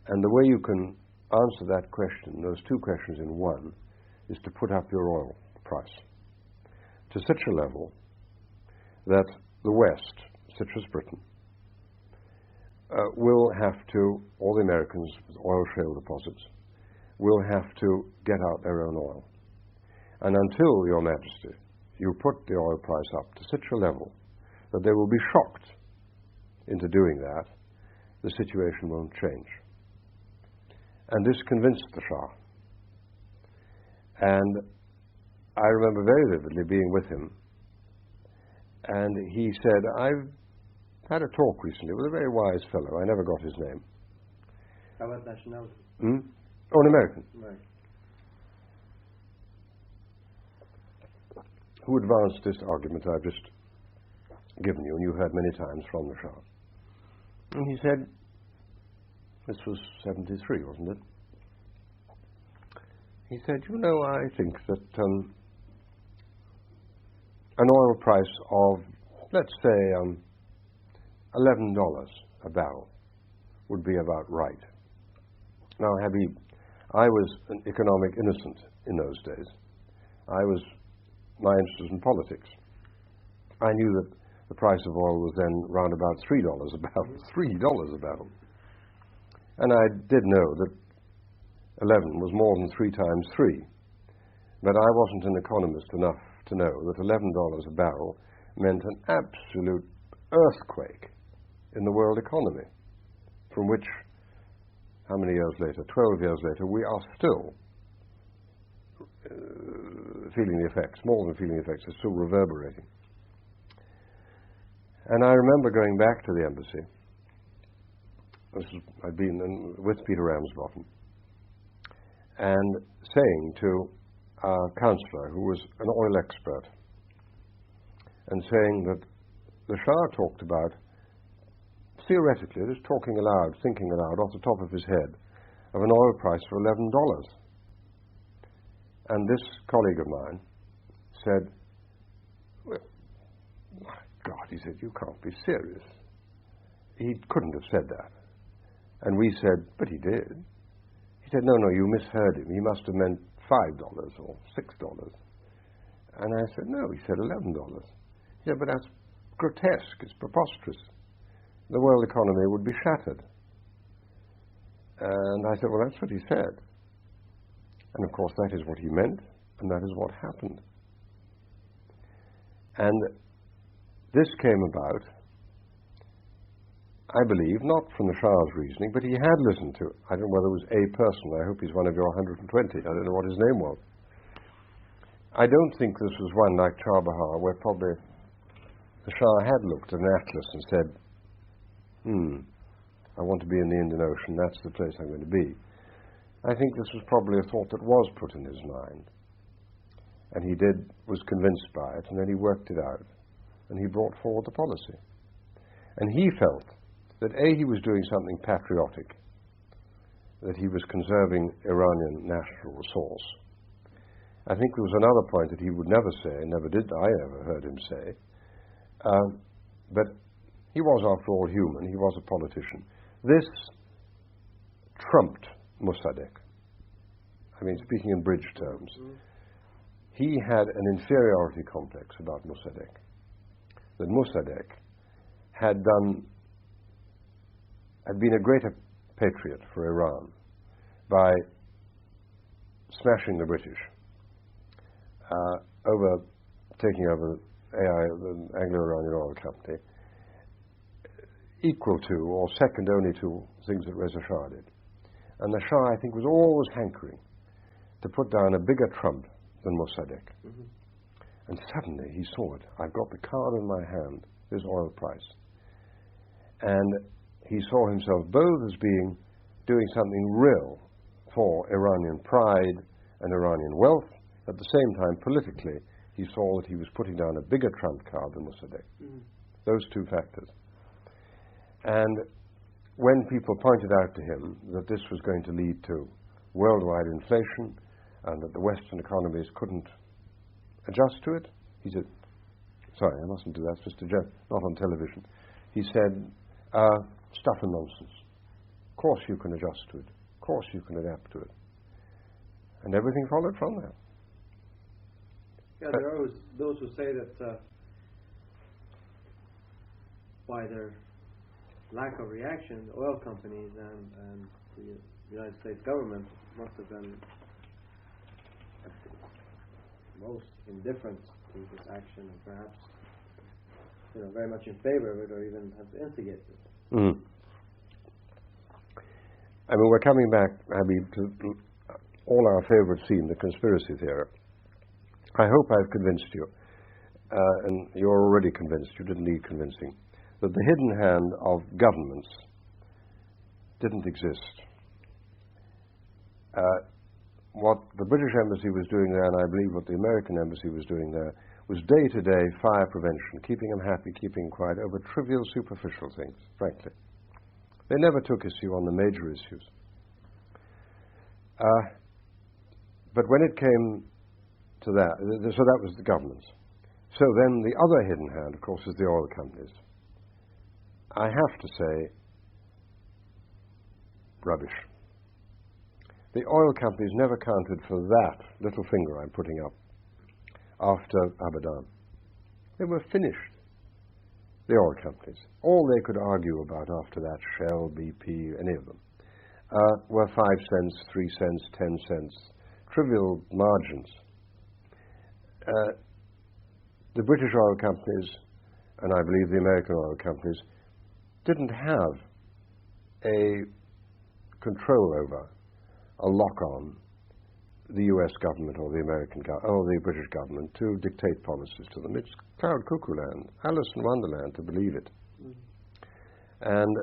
And the way you can answer that question, those two questions in one, is to put up your oil price to such a level that the West, such as Britain, will have to, all the Americans with oil shale deposits, will have to get out their own oil. And until, Your Majesty, you put the oil price up to such a level that they will be shocked into doing that, the situation won't change. And this convinced the Shah. And I remember very vividly being with him, and he said, I've had a talk recently with a very wise fellow. I never got his name. How about nationality? Oh, an American. Right. Who advanced this argument I've just given you, and you heard many times from the Shah. And he said, this was 73, wasn't it? He said, you know, I think that an oil price of, let's say, $11 a barrel would be about right. Now, Habib, I was an economic innocent in those days. My interest was in politics. I knew that the price of oil was then round about $3 a barrel. $3 a barrel. And I did know that 11 was more than 3 times 3. But I wasn't an economist enough to know that $11 a barrel meant an absolute earthquake in the world economy, from which, how many years later, 12 years later, we are still feeling the effects, more than feeling the effects, are still reverberating. And I remember going back to the embassy. I'd been with Peter Ramsbottom, and saying to our councillor, who was an oil expert, and saying that the Shah talked about, theoretically, just talking aloud, thinking aloud, off the top of his head, of an oil price of $11. And this colleague of mine said, well, my God, he said, you can't be serious. He couldn't have said that. And we said, but he did. He said, no, you misheard him. He must have meant $5 or $6. And I said, no, he said $11. He said, but that's grotesque, it's preposterous. The world economy would be shattered. And I said, well, that's what he said. And of course, that is what he meant, and that is what happened. And this came about, I believe, not from the Shah's reasoning, but he had listened to it. I don't know whether it was a person. I hope he's one of your 120. I don't know what his name was. I don't think this was one like Charbahar, where probably the Shah had looked at an atlas and said, I want to be in the Indian Ocean, that's the place I'm going to be. I think this was probably a thought that was put in his mind. And he was convinced by it, and then he worked it out. And he brought forward the policy. And he felt that A, he was doing something patriotic, that he was conserving Iranian national resource. I think there was another point that he would never say, never did I ever heard him say, but he was, after all, human. He was a politician. This trumped Mossadegh. I mean, speaking in bridge terms. He had an inferiority complex about Mossadegh. That Mossadegh had been a greater patriot for Iran by smashing the British, taking over the Anglo-Iranian Oil Company, equal to or second only to things that Reza Shah did. And the Shah, I think, was always hankering to put down a bigger trump than Mossadegh. And suddenly he saw it. I've got the card in my hand, this oil price. And he saw himself both as doing something real for Iranian pride and Iranian wealth. At the same time, politically, he saw that he was putting down a bigger trump card than Mossadegh. Those two factors. And when people pointed out to him that this was going to lead to worldwide inflation and that the Western economies couldn't adjust to it. He said, sorry, I mustn't do that, Mr. Jeff, not on television. He said, stuff and nonsense. Of course you can adjust to it. Of course you can adapt to it. And everything followed from that. Yeah, there are always those who say that by their lack of reaction, the oil companies and the United States government must have been most indifferent to this action and perhaps very much in favor of it or even have instigated it. Mm. I mean, we're coming back, Habib, to all our favorite theme, the conspiracy theory. I hope I've convinced you, and you're already convinced, you didn't need convincing, that the hidden hand of governments didn't exist. What the British Embassy was doing there, and I believe what the American Embassy was doing there, was day-to-day fire prevention, keeping them happy, keeping them quiet over trivial, superficial things, frankly. They never took issue on the major issues. But when it came to that, so that was the governments. So then the other hidden hand, of course, is the oil companies. I have to say, rubbish. The oil companies never counted for that little finger I'm putting up after Abadan. They were finished, the oil companies. All they could argue about after that, Shell, BP, any of them, were 5 cents, 3 cents, 10 cents, trivial margins. The British oil companies, and I believe the American oil companies, didn't have a control over, a lock on the US government or the American or the British government to dictate policies to them. It's cloud cuckoo land, Alice in Wonderland to believe it. Mm. And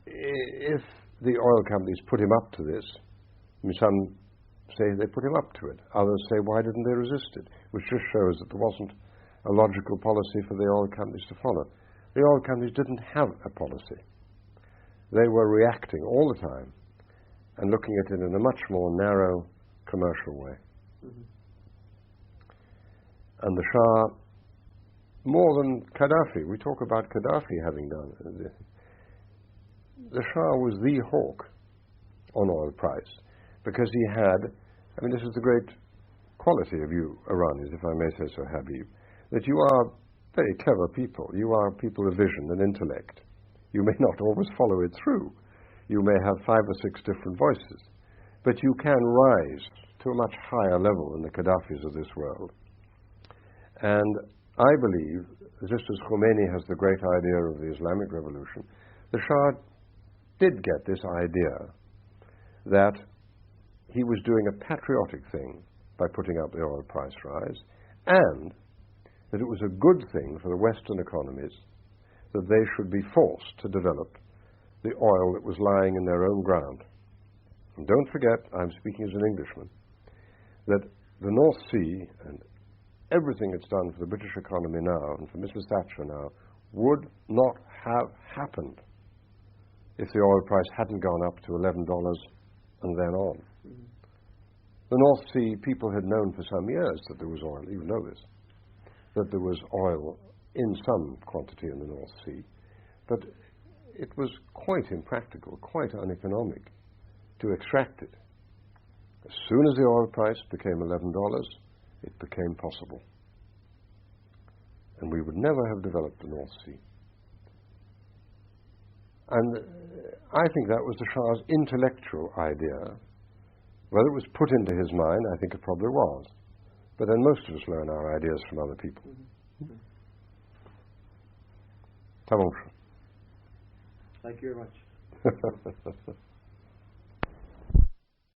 if the oil companies put him up to this, I mean, some say they put him up to it, others say why didn't they resist it, which just shows that there wasn't a logical policy for the oil companies to follow. The oil companies didn't have a policy. They were reacting all the time and looking at it in a much more narrow commercial way. Mm-hmm. And the Shah, more than Gaddafi, we talk about Gaddafi having done it. The Shah was the hawk on oil price because he had, I mean, this is the great quality of you Iranis, if I may say so, Habib, that you are very clever people. You are people of vision and intellect. You may not always follow it through. You may have 5 or 6 different voices, but you can rise to a much higher level than the Gaddafis of this world. And I believe, just as Khomeini has the great idea of the Islamic Revolution, the Shah did get this idea that he was doing a patriotic thing by putting up the oil price rise, and that it was a good thing for the Western economies that they should be forced to develop the oil that was lying in their own ground. And don't forget, I'm speaking as an Englishman, that the North Sea and everything it's done for the British economy now and for Mrs. Thatcher now would not have happened if the oil price hadn't gone up to $11 and then on. Mm-hmm. The North Sea, people had known for some years that there was oil, you know this, that there was oil in some quantity in the North Sea, but it was quite impractical, quite uneconomic to extract it. As soon as the oil price became $11, it became possible. And we would never have developed the North Sea. And I think that was the Shah's intellectual idea. Whether it was put into his mind, I think it probably was. But then most of us learn our ideas from other people. Mm-hmm. Thank you very much.